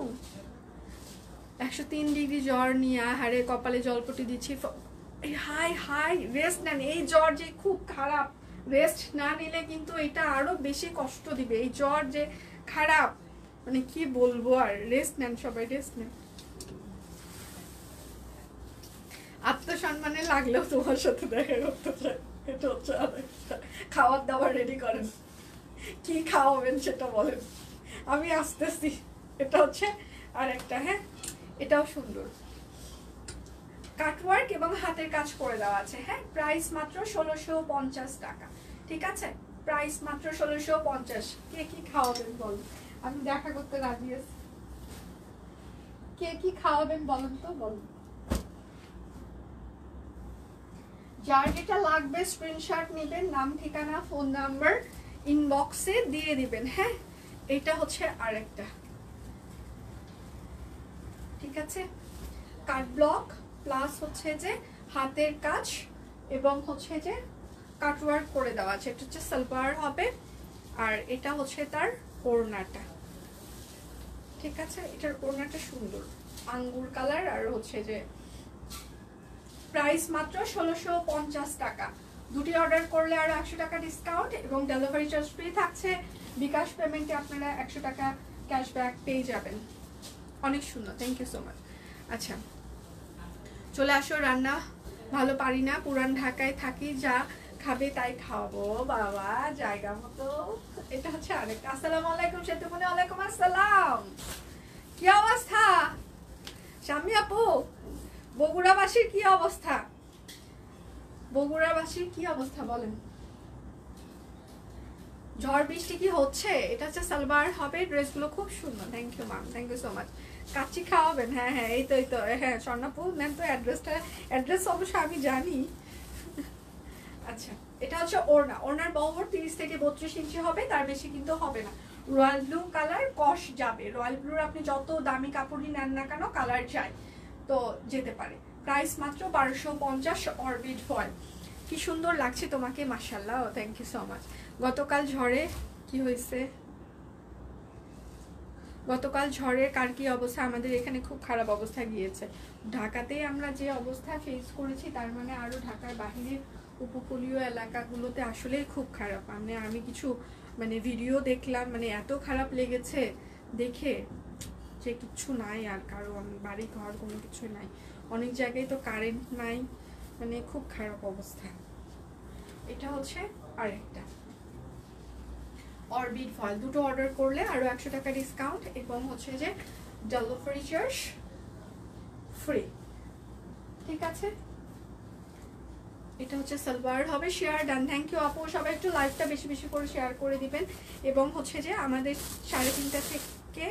A: 103 ডিগ্রি জ্বর নিয়ে হারে কপালে জলপটি দিচ্ছি। হাই হাই, রেস্ট নেন। এই জ্বর যে খুব খারাপ, রেস্ট না নিলে কিন্তু এটা আরো বেশি কষ্ট দিবে। এই জ্বর যে খারাপ, মানে কি বলবো আর। রেস্ট নেন সবাই, রেস্ট নেন। আত্মসম্মানে লাগলেও তোমার সাথে দেখা করতে চাই, এটা হচ্ছে আরেকটা। খাবার দাবার রেডি করেন, কি খাওয়াবেন সেটা বলেন, আমি আসতেছি। এটা হচ্ছে আরেকটা। হ্যাঁ, এটাও সুন্দর, কাটওয়ার্ক এবং হাতের কাজ করে দেওয়া আছে। হ্যাঁ, প্রাইস মাত্র 1650 টাকা, ঠিক আছে? প্রাইস মাত্র 1650। কে কি খাওয়াবেন বলুন, আমি দেখা করতে রাজি আছি। কে কি খাওয়াবেন বলুন তো, বলুন। যার যেটা লাগবে স্ক্রিনশট নেবেন, নাম ঠিকানা ফোন নাম্বার ইনবক্সে দিয়ে দিবেন। হ্যাঁ, এটা হচ্ছে আরেকটা, ঠিক আছে? কাট ব্লক প্লাস হচ্ছে যে হাতের কাজ এবং হচ্ছে যে কাটওয়ার্ক করে দেওয়া আছে। এটা হচ্ছে সালোয়ার হবে, আর এটা হচ্ছে তার ওড়নাটা, ঠিক আছে? এটার ওড়নাটা সুন্দর, আঙ্গুর কালার, আর হচ্ছে যে প্রাইস মাত্র 1650 টাকা। দুটি অর্ডার করলে আরো 100 টাকা ডিসকাউন্ট এবং ডেলিভারি চার্জ ফ্রি থাকছে। বিকাশ পেমেন্টে আপনারা 100 টাকা ক্যাশব্যাক পেয়ে যাবেন। অনেক সুন্দর, থ্যাংক ইউ সো মাচ। আচ্ছা চলে আসো, রান্না ভালো পারি না, পুরান ঢাকায় থাকি, যা খাবে তাই খাবো বাবা, জায়গা মতো। এটা হচ্ছে আরেকটা। আসসালামু আলাইকুম সেতুমনি। ওয়ালাইকুম আসসালাম, কি অবস্থা শাম্মী আপু? বগুড়াবাসীর কি অবস্থা? বগুড়াবাসীর কি অবস্থা বলেন? ঝড় বৃষ্টি কি হচ্ছে? এটা হচ্ছে সালোয়ার হবে, ড্রেসগুলো খুব সুন্দর। Thank you ma'am, thank you so much. কাচ্চি খাওয়াবেন? হ্যাঁ হ্যাঁ, এই তো হ্যাঁ স্বর্ণাপু নেন তো অ্যাড্রেসটা। অ্যাড্রেস অবশ্য আমি জানি। আচ্ছা, এটা হচ্ছে ওড়না। ওড়নার বহর 30 থেকে 32 ইঞ্চি হবে, তার বেশি কিন্তু হবে না। রয়্যাল ব্লু কালার কস যাবে। রয়্যাল ব্লুর আপনি যত দামি কাপড়ই নেন না কেন, কালার যায় তো যেতে পারে। প্রাইস মাত্র 1250, অরবিট ফয়েল। কি সুন্দর লাগছে তোমাকে, মাশাআল্লাহ, থ্যাংক ইউ সো মাচ। গতকাল ঝড়ে কি হয়েছে? গতকাল ঝড়ের কার কি অবস্থা? আমাদের এখানে খুব খারাপ অবস্থা গিয়েছে। ঢাকাতে আমরা যে অবস্থা ফেস করেছি, তার মানে আরো ঢাকার বাহিরের উপকূলীয় এলাকাগুলোতে আসলে খুব খারাপ। আমি কিছু মানে ভিডিও দেখলাম, মানে এত খারাপ লেগেছে দেখে যে কিচ্ছু নাই আর কারো, বাড়ি ঘর কোনো কিছু নাই। অনেক জায়গায় তো কারেন্ট নাই, মানে খুব খারাপ অবস্থা। এটা হচ্ছে আরেকটা অরবিট ফয়েল। দুটো অর্ডার করলে আরো 100 টাকা ডিসকাউন্ট এবং হচ্ছে যে ডেলিভারি চার্জ ফ্রি, ঠিক আছে। এটা হচ্ছে সালোয়ার হবে। শেয়ার ডান, থ্যাংক ইউ আপু। সবাই একটু লাইভটা বেশি বেশি করে শেয়ার করে দিবেন। এবং হচ্ছে যে আমাদের 3:30 থেকে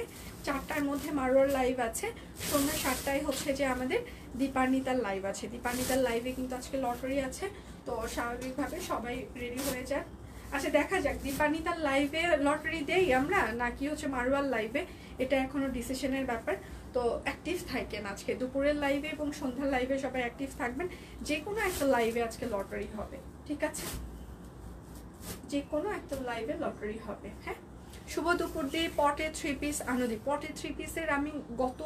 A: 4টার মধ্যে মারোয়ার লাইভ আছে, সন্ধ্যা 7টায় হচ্ছে যে আমাদের দীপান্বিতার লাইভ আছে। দীপান্বিতার লাইভে কিন্তু আজকে লটারি আছে, তো স্বাভাবিকভাবে সবাই রেডি হয়ে যাক। আচ্ছা দেখা যাক দীপান্বিতার লাইভে লটারি দেই আমরা নাকি হচ্ছে মারোয়ার লাইভে, এটা এখনো ডিসিশনের ব্যাপার। তো অ্যাক্টিভ থাকেন আজকে দুপুরের লাইভে এবং সন্ধ্যার লাইভে সবাই অ্যাক্টিভ থাকবেন। যে কোনো একটা লাইভে আজকে লটারি হবে, ঠিক আছে, যে কোনো একটা লাইভে লটারি হবে। হ্যাঁ, শুভ দুপুর দিয়ে পটে 3 পিস আনন্দি। পটে 3 পিসের আমি গত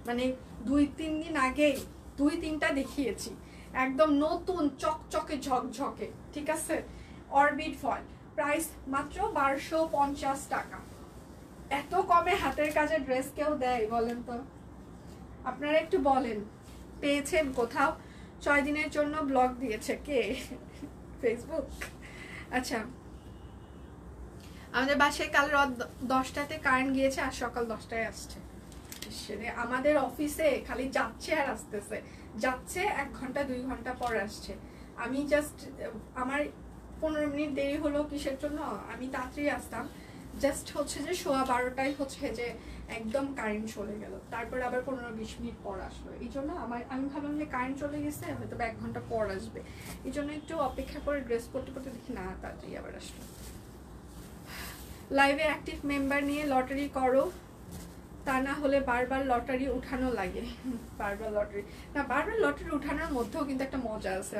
A: মানে 2-3 দিন আগেই 2-3টা দেখিয়েছি, একদম নতুন চকচকে ঝকঝকে, ঠিক আছে। অরবিট ফল প্রাইস মাত্র 1250 টাকা। এত কমে হাতের কাজে ড্রেস কেউ দেয় বলেন তো? আপনারা একটু বলেন, পেয়েছেন কোথাও? 6 দিনের জন্য ব্লগ দিয়েছে কে? ফেসবুক। আচ্ছা, আমাদের বাসায় কাল রাত 10টাতে কারেন্ট গিয়েছে আর সকাল 10টায় আসছে। আমাদের অফিসে খালি যাচ্ছে আর আসতেছে, যাচ্ছে 1 ঘন্টা 2 ঘন্টা পর আসছে। আমি জাস্ট আমার 15 মিনিট দেরি হলো কিসের জন্য, আমি তাড়াতাড়ি আসতাম, জাস্ট হচ্ছে যে 12:15টায় হচ্ছে যে একদম কারেন্ট চলে গেল, তারপর আবার 15-20 মিনিট পর আসলো। এই জন্য আমি ভাবলাম যে কারেন্ট চলে গেছে হয়তো 1 ঘন্টা পর আসবে, এই জন্য একটু অপেক্ষা করে ড্রেস করতে করতে দেখি না তাড়াতাড়ি আবার আসলো। লাইভে অ্যাক্টিভ মেম্বার নিয়ে লটারি করো, তা না হলে বারবার লটারি উঠানো লাগে। বারবার লটারি না, বারবার লটারি উঠানোর মধ্যেও কিন্তু একটা মজা আছে,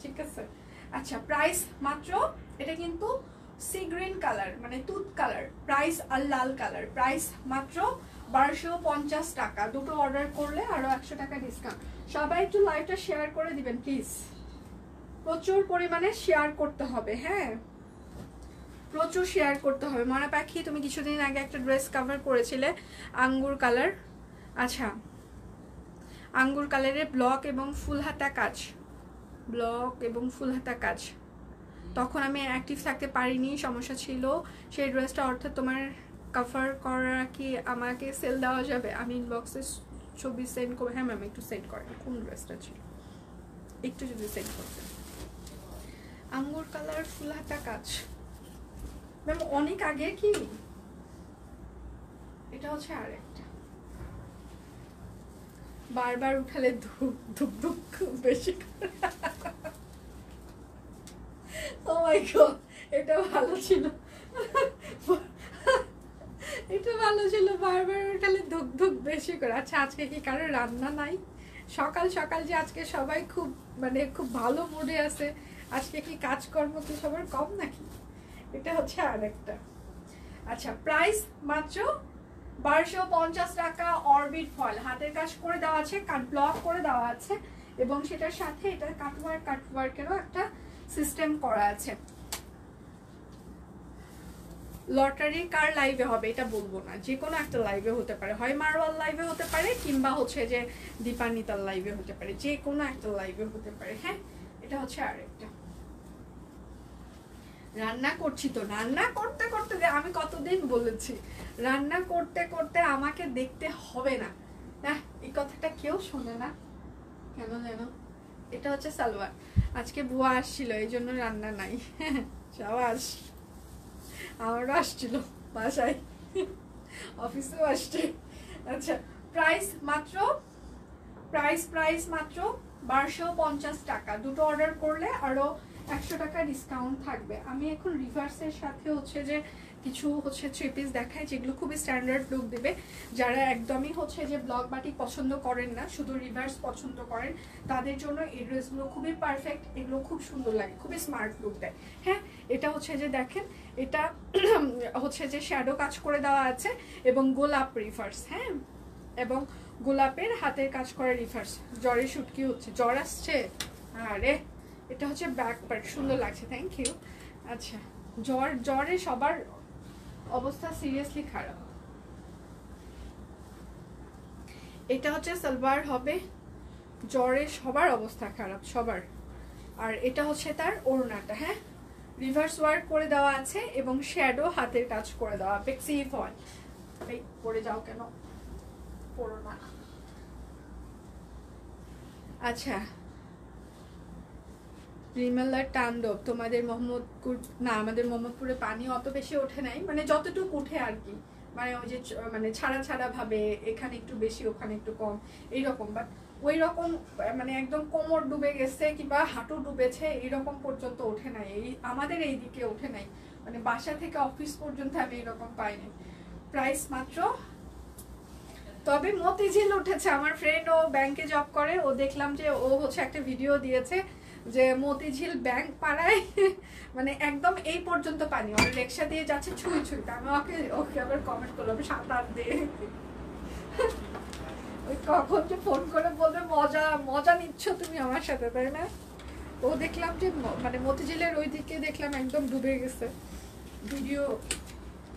A: ঠিক আছে। আচ্ছা, প্রাইস মাত্র, এটা কিন্তু সি গ্রিন কালার মানে তুত কালার, প্রাইস আর লাল কালার, প্রাইস মাত্র 1250 টাকা। দুটো অর্ডার করলে আরো 100 টাকা ডিসকাউন্ট। সবাই একটু লাইভটা শেয়ার করে দিবেন প্লিজ, প্রচুর পরিমাণে শেয়ার করতে হবে। হ্যাঁ, প্রচুর শেয়ার করতে হবে। মনা পাখি, তুমি কিছুদিন আগে একটা ড্রেস কভার করেছিলে আঙ্গুর কালার। আচ্ছা, আঙ্গুর কালারের ব্লক এবং ফুল হাতা কাজ, ব্লক এবং ফুল হাতা কাজ। তখন আমি অ্যাক্টিভ থাকতে পারিনি, সমস্যা ছিল। সেই ড্রেসটা অর্থাৎ তোমার কভার করা কি আমাকে সেল দেওয়া যাবে? আমি ইনবক্সে ছবি সেন্ড করবো। হ্যাঁ ম্যাম, একটু সেন্ড করেন কোন ড্রেসটা ছিল, একটু যদি সেন্ড করতেন। আঙ্গুর কালার ফুল হাতা কাজ ম্যাম, অনেক আগে কি? এটা হচ্ছে আরেকটা, বারবার উঠালে ধুক ধুক ধুক বেশি। ও মাই গড, এটা ভালো ছিল, এটা ভালো ছিল, বারবার উঠালে ধুক ধুক বেশি করে। আচ্ছা, আজকে কি কারো রান্না নাই? সকাল সকাল যে আজকে সবাই খুব মানে খুব ভালো মুডে আছে, আজকে কি কাজকর্ম কি সবার কম নাকি? এটা হচ্ছে আরেকটা। আচ্ছা, প্রাইস মাত্র 1250 টাকা। অরবিট ফল হাতের কাজ করে দেওয়া আছে, কাট ব্লক করে দেওয়া আছে এবং সেটার সাথে এটা কাটওয়ার্কেরও একটা সিস্টেম করা আছে। লটারি কার লাইভে হবে এটা বলবো না, যে কোনো একটা লাইভে হতে পারে, হয় মারওয়াল লাইভে হতে পারে কিংবা হচ্ছে যে দীপান্বিতার লাইভে হতে পারে, যে কোনো একটা লাইভে হতে পারে। হ্যাঁ, এটা হচ্ছে আরেকটা। রান্না করছি তো, রান্না করতে করতে আমি কতদিন বলেছি রান্না করতে করতে আমাকে দেখতে হবে না, না এই কথাটা কেউ শোনে না কেন যেন। এটা হচ্ছে সালোয়ার, আজকে বুয়া আসছিল এই জন্য রান্না নাই। সাবাস, আমারও আসছিল বাসায়, অফিসেও আসছে। আচ্ছা, প্রাইস মাত্র 1250 টাকা। দুটো অর্ডার করলে আরো 100 টাকা ডিসকাউন্ট থাকবে। আমি এখন রিভার্সের সাথে হচ্ছে যে কিছু হচ্ছে 3 পিস দেখাই যেগুলো খুবই স্ট্যান্ডার্ড লুক দেবে। যারা একদমই হচ্ছে যে ব্লক বাটিক পছন্দ করেন না, শুধু রিভার্স পছন্দ করেন, তাদের জন্য এই ড্রেসগুলো খুবই পারফেক্ট। এগুলো খুব সুন্দর লাগে, খুবই স্মার্ট লুক দেয়। হ্যাঁ, এটা হচ্ছে যে দেখেন, এটা হচ্ছে যে শ্যাডো কাজ করে দেওয়া আছে এবং গোলাপ রিভার্স। হ্যাঁ, এবং গোলাপের হাতের কাজ করা রিভার্স। জ্বরের শুট কি হচ্ছে, জ্বর আসছে? আরে এটা হচ্ছে ব্যাক পার্ট, সুন্দর লাগছে, থ্যাংক ইউ। আচ্ছা, জ্বরে সবার অবস্থা সিরিয়াসলি খারাপ। এটা হচ্ছে সালোয়ার হবে, জ্বরে সবার অবস্থা খারাপ সবার। আর এটা হচ্ছে তার ওড়নাটা। হ্যাঁ, রিভার্স ওয়ার্ক করে দেওয়া আছে এবং শ্যাডো হাতের কাজ করে দেওয়া। পেক্সি ফল, এই পরে যাও কেন, পড়ো না। আচ্ছা, রিমেলার তাণ্ডব তোমাদের মোহাম্মদপুর না, আমাদের মোহাম্মদপুরে পানি অত বেশি ওঠে নাই, মানে যতটুকু উঠে আর কি, মানে ওই যে মানে ছাড়া ছাড়া ভাবে এখানে একটু বেশি ওখানে একটু কম এইরকম, বাট ওই রকম মানে একদম কোমর ডুবে গেছে কিংবা হাঁটু ডুবেছে এইরকম পর্যন্ত ওঠে নাই, এই আমাদের এই দিকে ওঠে নাই, মানে বাসা থেকে অফিস পর্যন্ত আমি এরকম পাইনি। প্রাইস মাত্র, তবে মতিঝিল উঠেছে। আমার ফ্রেন্ড ও ব্যাংকে জব করে, ও দেখলাম যে ও হচ্ছে একটা ভিডিও দিয়েছে যে মতিঝিল ব্যাংক পাড়ায় মানে একদম এই পর্যন্ত পানি, ওরা রিক্সা দিয়ে যাচ্ছে ছুঁই ছুঁই, আমি ওকে আবার কমেন্ট করলাম সাঁতার দিয়ে ওই কখন যে ফোন করে বলবে মজা মজা নিচ্ছ তুমি আমার সাথে, তাই না? ও দেখলাম যে মানে মতিঝিলের ওই দিকে দেখলাম একদম ডুবে গেছে, ভিডিও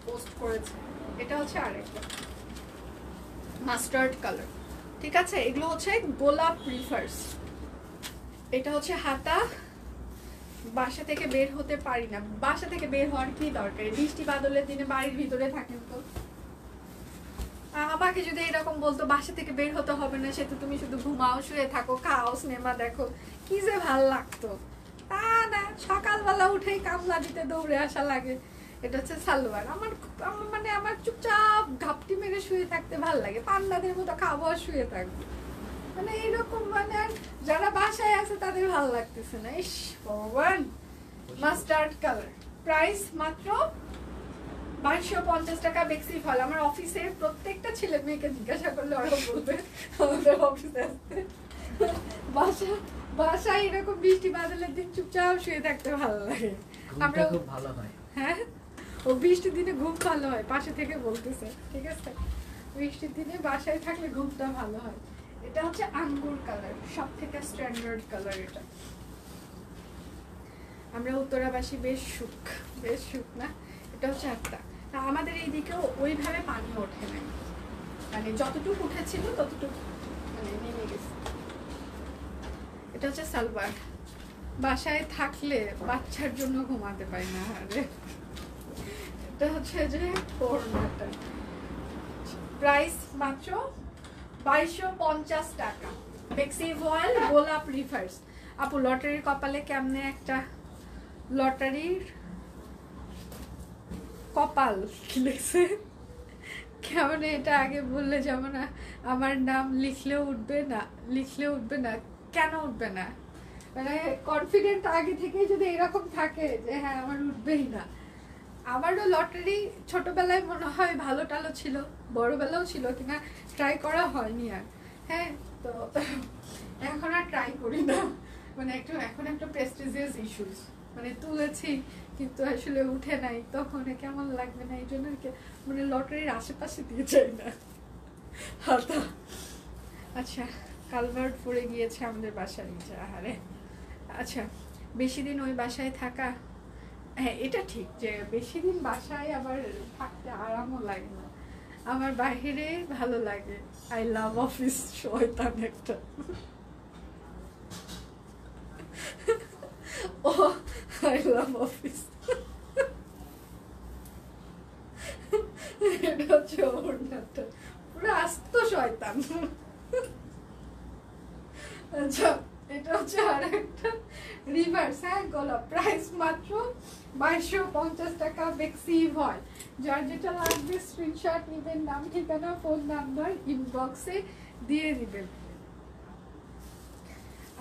A: পোস্ট করেছে। এটা হচ্ছে আরেকটা মাস্টার্ড কালার, ঠিক আছে? এগুলো হচ্ছে গোলাপ রিভার্স। এটা হচ্ছে হাতা, বাসা থেকে বের হতে পারি না, বাসা থেকে বের হওয়ার কি দরকার, বৃষ্টি বাদলের দিনে বাড়ির ভিতরে থাকেন তো। আমাকে যদি এরকম বলতো বাসা থেকে বের হতে হবে না, সে তো তুমি শুধু ঘুমাও, শুয়ে থাকো, খাও, সিনেমা দেখো, কি যে ভাল লাগতো। তা না, সকালবেলা উঠেই কামলা দিতে দৌড়ে আসা লাগে। এটা হচ্ছে সালোয়ার। আমার মানে আমার চুপচাপ ঘাপটি মেরে শুয়ে থাকতে ভাল লাগে, পান্ডাদের মতো খাবো আর শুয়ে থাকবো, মানে এইরকম। মানে যারা বাসায় আছে তাদের ভালো লাগতেছে না। ইস ভগবান, মাস্টার্ড কালার, প্রাইস মাত্র 2250 টাকা। বেক্সি ফল। আমার অফিসের প্রত্যেকটা ছেলে মেয়েকে জিজ্ঞাসা করলে ওরা বলবে আমাদের অফিসে আসতে, বাসায় এরকম বৃষ্টি বাদলের দিন চুপচাপ শুয়ে থাকতে ভালো লাগে। আমরা খুব ভালো হয়, হ্যাঁ, ও বৃষ্টির দিনে ঘুম ভালো হয়, পাশে থেকে বলতেছে, ঠিক আছে? বৃষ্টির দিনে বাসায় থাকলে ঘুমটা ভালো হয়। এটা হচ্ছে আঙ্গুর কালার, সব থেকে স্ট্যান্ডার্ড কালার। এটা আমরা উত্তরাবাসী বেশ সুখ না। এটা হচ্ছে একটা, আমাদের এই দিকেও ওইভাবে পানি ওঠে নাই, মানে যতটুকু উঠেছিল ততটুকু মানে নেমে গেছে। এটা হচ্ছে সালোয়ার। বাসায় থাকলে বাচ্চার জন্য ঘুমাতে পারি না, আরে। এটা হচ্ছে যে ওড়নাটা, প্রাইস মাত্র 2250 টাকা। বেক্সি ভয়েল গোলাপ রিভার্স। আপু লটারির কপালে কেমনে একটা লটারির কপাল লিখছে কেমন, এটা আগে বললে যেমন আমার নাম লিখলেও উঠবে না, কেন উঠবে না? মানে কনফিডেন্ট আগে থেকে যদি এরকম থাকে যে হ্যাঁ আমার উঠবেই না। আমারও লটারি ছোটবেলায় মনে হয় ভালো টালো ছিল, বড়বেলাও ছিল কিনা ট্রাই করা হয়নি আর, হ্যাঁ। তো এখন আর ট্রাই করি না, মানে এখন একটা প্রেস্টিজিয়াস ইস্যুস, মানে তুলেছি কিন্তু আসলে উঠে নাই, তখন কেমন লাগবে না, এই জন্য মানে লটারির আশেপাশে দিয়ে যাই না হাতা। আচ্ছা, কালভার্ট পড়ে গিয়েছে আমাদের বাসার নিচে, আহারে। আচ্ছা, বেশি দিন ওই বাসায় থাকা, হ্যাঁ এটা ঠিক যে বেশি দিন বাসায় আবার থাকতে আরামও লাগে না, আমার বাইরে ভালো লাগে। আই লাভ অফিস, শয়তান একটা। ও আই লাভ অফিস, এটা হচ্ছে ওড়নাটা, পুরো আস্ত শয়তান। আচ্ছা, এটা হচ্ছে আর একটা রিভার্স, হ্যাঁ গোলাপ। প্রাইস মাত্র 2250 টাকা। বেক্সি ভয়েল। যার যেটা লাগবে স্ক্রিনশট নেবেন, নাম ঠিকানা ফোন নাম্বার ইনবক্সে দিয়ে দিবেন।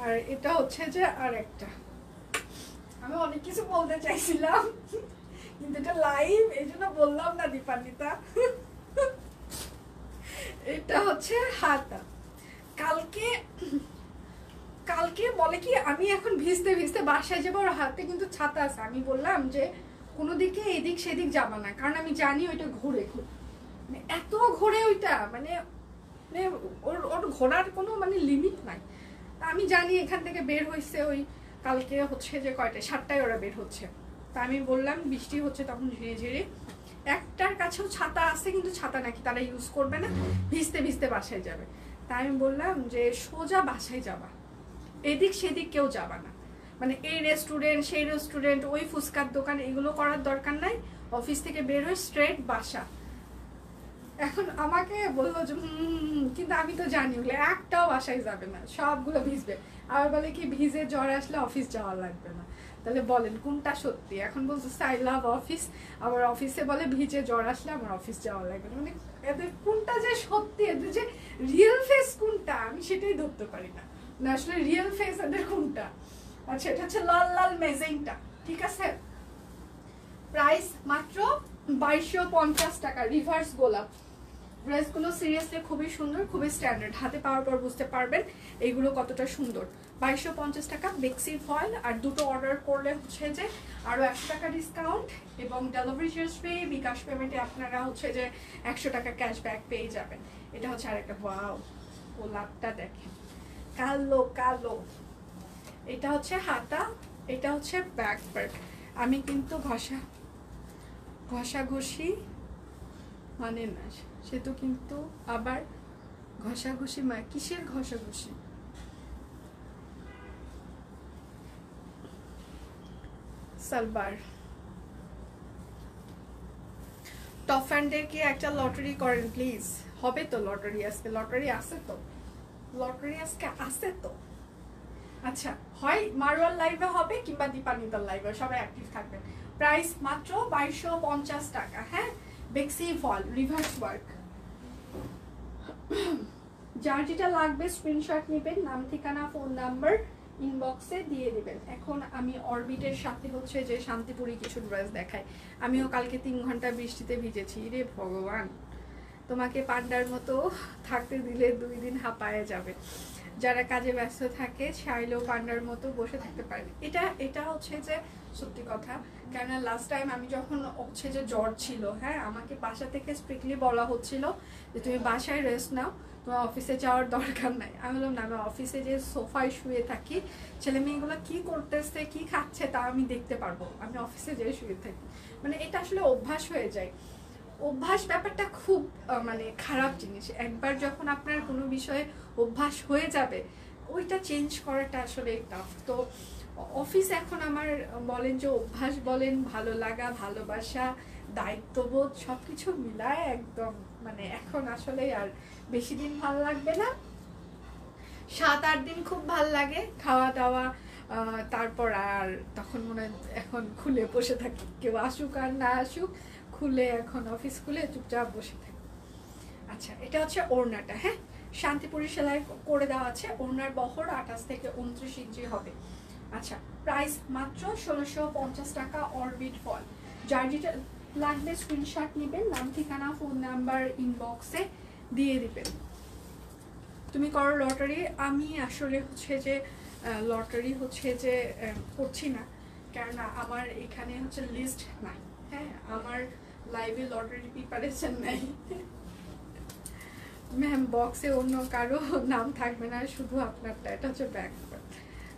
A: আর এটা হচ্ছে যে আর একটা, আমি অনেক কিছু বলতে চাইছিলাম কিন্তু এটা লাইভ, এই জন্য বললাম না দীপান্বিতা। এটা হচ্ছে হাতা। কালকে বলে কি আমি এখন ভিজতে ভিজতে বাসায় যাবো, আর হাতে কিন্তু ছাতা আছে। আমি বললাম যে কোনো দিকে এদিক সেদিক যাবা না, কারণ আমি জানি ওইটা ঘুরে মানে এত ঘোরে ওইটা, মানে ওর ঘোরার কোনো মানে লিমিট নাই। তা আমি জানি এখান থেকে বের হয়েছে ওই কালকে হচ্ছে যে কয়টায়, 7টায় ওরা বের হচ্ছে। তা আমি বললাম বৃষ্টি হচ্ছে তখন ঝিরে ঝিরে, একটার কাছেও ছাতা আছে কিন্তু ছাতা নাকি তারা ইউজ করবে না, ভিজতে ভিজতে বাসায় যাবে। তা আমি বললাম যে সোজা বাসায় যাবা, এদিক সেদিক কেউ যাবা না, মানে এই রেস্টুরেন্ট সেই রেস্টুরেন্ট, ওই ফুচকার দোকান, এগুলো করার দরকার নাই। অফিস থেকে বের হয়ে স্ট্রেট বাসা। এখন আমাকে বললো যে কিন্তু আমি তো জানি ওগুলো একটাও বাসায় যাবে না, সবগুলো ভিজবে। আর বলে কি ভিজে জ্বর আসলে অফিস যাওয়া লাগবে না। তাহলে বলেন কোনটা সত্যি? এখন বলছে আই লাভ অফিস, আবার অফিসে বলে ভিজে জ্বর আসলে আমার অফিস যাওয়া লাগবে না। মানে এদের কোনটা যে সত্যি, এদের যে রিয়েল ফেস কোনটা আমি সেটাই ধরতে পারি না। না আসলে রিয়েল ফেস এদের কোনটা? আচ্ছা এটা হচ্ছে লাল লাল মেজেন্টা, ঠিক আছে? প্রাইস মাত্র 2250 টাকা। রিভার্স গোলাপ। ড্রেসগুলো সিরিয়াসলি খুবই সুন্দর, খুবই স্ট্যান্ডার্ড। হাতে পাওয়ার পর বুঝতে পারবেন এইগুলো কতটা সুন্দর। 2250 টাকা বেক্সি ফয়েল। আর দুটো অর্ডার করলে হচ্ছে যে আরও 100 টাকা ডিসকাউন্ট এবং ডেলিভারি চার্জ পেয়ে বিকাশ পেমেন্টে আপনারা হচ্ছে যে 100 টাকা ক্যাশব্যাক পেয়ে যাবেন। এটা হচ্ছে আরেকটা ওয়াও গোলাপটা দেখেন, কালো কালো। এটা হচ্ছে হাতা, এটা হচ্ছে ব্যাক পার্ট। আমি কিন্তু ঘষাঘষি মানে না, সে তো কিন্তু আবার ঘষাঘষি কিসের ঘষাঘষি? সালবার টপ ফ্যান্ডের কি একটা লটারি করেন প্লিজ? হবে তো লটারি আজকে, লটারি আছে তো, লটারি আজকে আছে তো। আচ্ছা হয় মারওয়ার লাইভে হবে কিংবা দীপানিতার লাইভে, সবাই অ্যাক্টিভ থাকবেন। প্রাইস মাত্র 2250 টাকা। হ্যাঁ বেক্সি ফল রিভার্স ওয়ার্ক। যার যেটা লাগবে স্ক্রিনশট নেবেন, নাম ঠিকানা ফোন নাম্বার ইনবক্সে দিয়ে দিবেন। এখন আমি অরবিটের সাথে হচ্ছে যে শান্তিপুরি কিছু ড্রেস দেখাই। আমিও কালকে 3 ঘন্টা বৃষ্টিতে ভিজেছি রে ভগবান। তোমাকে পান্ডার মতো থাকতে দিলে 2 দিন হাঁপায়ে যাবে। যারা কাজে ব্যস্ত থাকে চাইলেও পান্ডার মতো বসে থাকতে পারে। এটা হচ্ছে যে সত্যি কথা। কেননা লাস্ট টাইম আমি যখন হচ্ছে যে জ্বর ছিল, হ্যাঁ আমাকে বাসা থেকে স্ট্রিক্টলি বলা হচ্ছিল যে তুমি বাসায় রেস্ট নাও, তোমার অফিসে যাওয়ার দরকার নাই। আমি বললাম না, আমি অফিসে যে সোফায় শুয়ে থাকি, ছেলে মেয়েগুলো কি করতেছে কি খাচ্ছে তা আমি দেখতে পারবো, আমি অফিসে যেয়ে শুয়ে থাকি। মানে এটা আসলে অভ্যাস হয়ে যায়। অভ্যাস ব্যাপারটা খুব মানে খারাপ জিনিস। একবার যখন আপনার কোনো বিষয়ে অভ্যাস হয়ে যাবে ওইটা চেঞ্জ করাটা আসলে টাফ। তো অফিস এখন আমার বলেন যে অভ্যাস বলেন, ভালো লাগা, ভালোবাসা, দায়িত্ববোধ সবকিছু মিলায় একদম মানে এখন আসলে আর বেশি দিন ভালো লাগবে না। 7-8 দিন খুব ভাল লাগে, খাওয়া দাওয়া, তারপর আর তখন মনে হয় এখন খুলে বসে থাকি, কেউ আসুক আর না আসুক খুলে এখন অফিস খুলে চুপচাপ বসে থাকি। আচ্ছা এটা হচ্ছে ওড়নাটা। হ্যাঁ শান্তিপুরি সেলাই করে দেওয়া আছে। ওড়নার বহর 28 থেকে 29 ইঞ্চি হবে। আচ্ছা প্রাইস মাত্র 1650 টাকা অরবিট ফল। যার যেটা লাগবে স্ক্রিনশট নেবেন, নাম ঠিকানা ফোন নাম্বার ইনবক্সে দিয়ে দিবেন। তুমি করো লটারি? আমি আসলে হচ্ছে যে লটারি হচ্ছে যে করছি না, কেননা আমার এখানে হচ্ছে লিস্ট নাই। হ্যাঁ আমার লাইভে লটারি প্রিপারেশন নাই। ম্যাম বক্সে অন্য কারো নাম থাকবে না, শুধু আপনারটা। এটা হচ্ছে ব্যাক।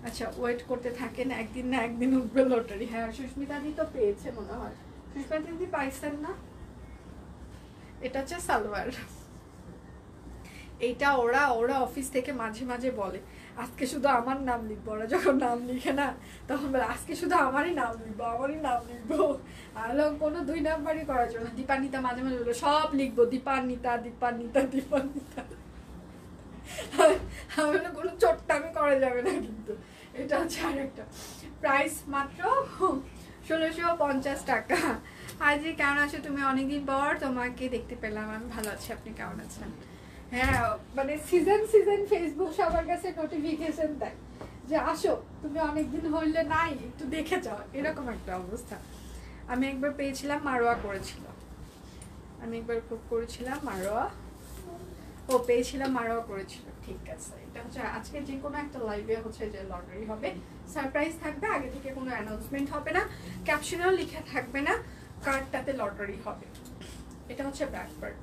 A: আচ্ছা ওয়েট করতে থাকেন, একদিন না একদিন উঠবে লটারি। হ্যাঁ সুস্মিতা দি তো পেয়েছে মনে হয়, সুস্মিতা দিদি পাইছেন না? এটা হচ্ছে সালোয়ার। এইটা ওরা অফিস থেকে মাঝে মাঝে বলে আজকে শুধু আমার নাম লিখবো। ওরা যখন নাম লিখে না তখন বলে আজকে শুধু আমারই নাম লিখবো, আমারই নাম লিখবো। আর কোনো 2 নাম্বারই করার জন্য দীপান্বিতা মাঝে মাঝে বলে সব লিখবো দীপান্বিতা দীপান্বিতা দীপান্বিতা। আমি কোনো চোট্টামি করা যাবে না কিন্তু। এটা হচ্ছে আরেকটা। প্রাইস মাত্র 1650 টাকা। হাজি কেমন আছো তুমি? অনেকদিন পর তোমাকে দেখতে পেলাম। আমি ভালো আছি, আপনি কেমন আছেন? হ্যাঁ মানে সিজন ফেসবুক সবার কাছে নোটিফিকেশন দেয় যে আসো তুমি অনেকদিন হইলে নাই, একটু দেখে যাও, এরকম একটা অবস্থা। আমি একবার পেয়েছিলাম মারোয়া করেছিল, আমি একবার খুব করেছিলাম মারোয়া, ও পেয়েছিলাম মারোয়া করেছিল। ঠিক আছে এটা হচ্ছে আজকে যে কোনো একটা লাইভে হচ্ছে যে লটারি হবে, সারপ্রাইজ থাকবে, আগে থেকে কোনো অ্যানাউন্সমেন্ট হবে না, ক্যাপশনেও লিখে থাকবে না কার্ডটাতে লটারি হবে। এটা হচ্ছে ব্যাক পার্ট।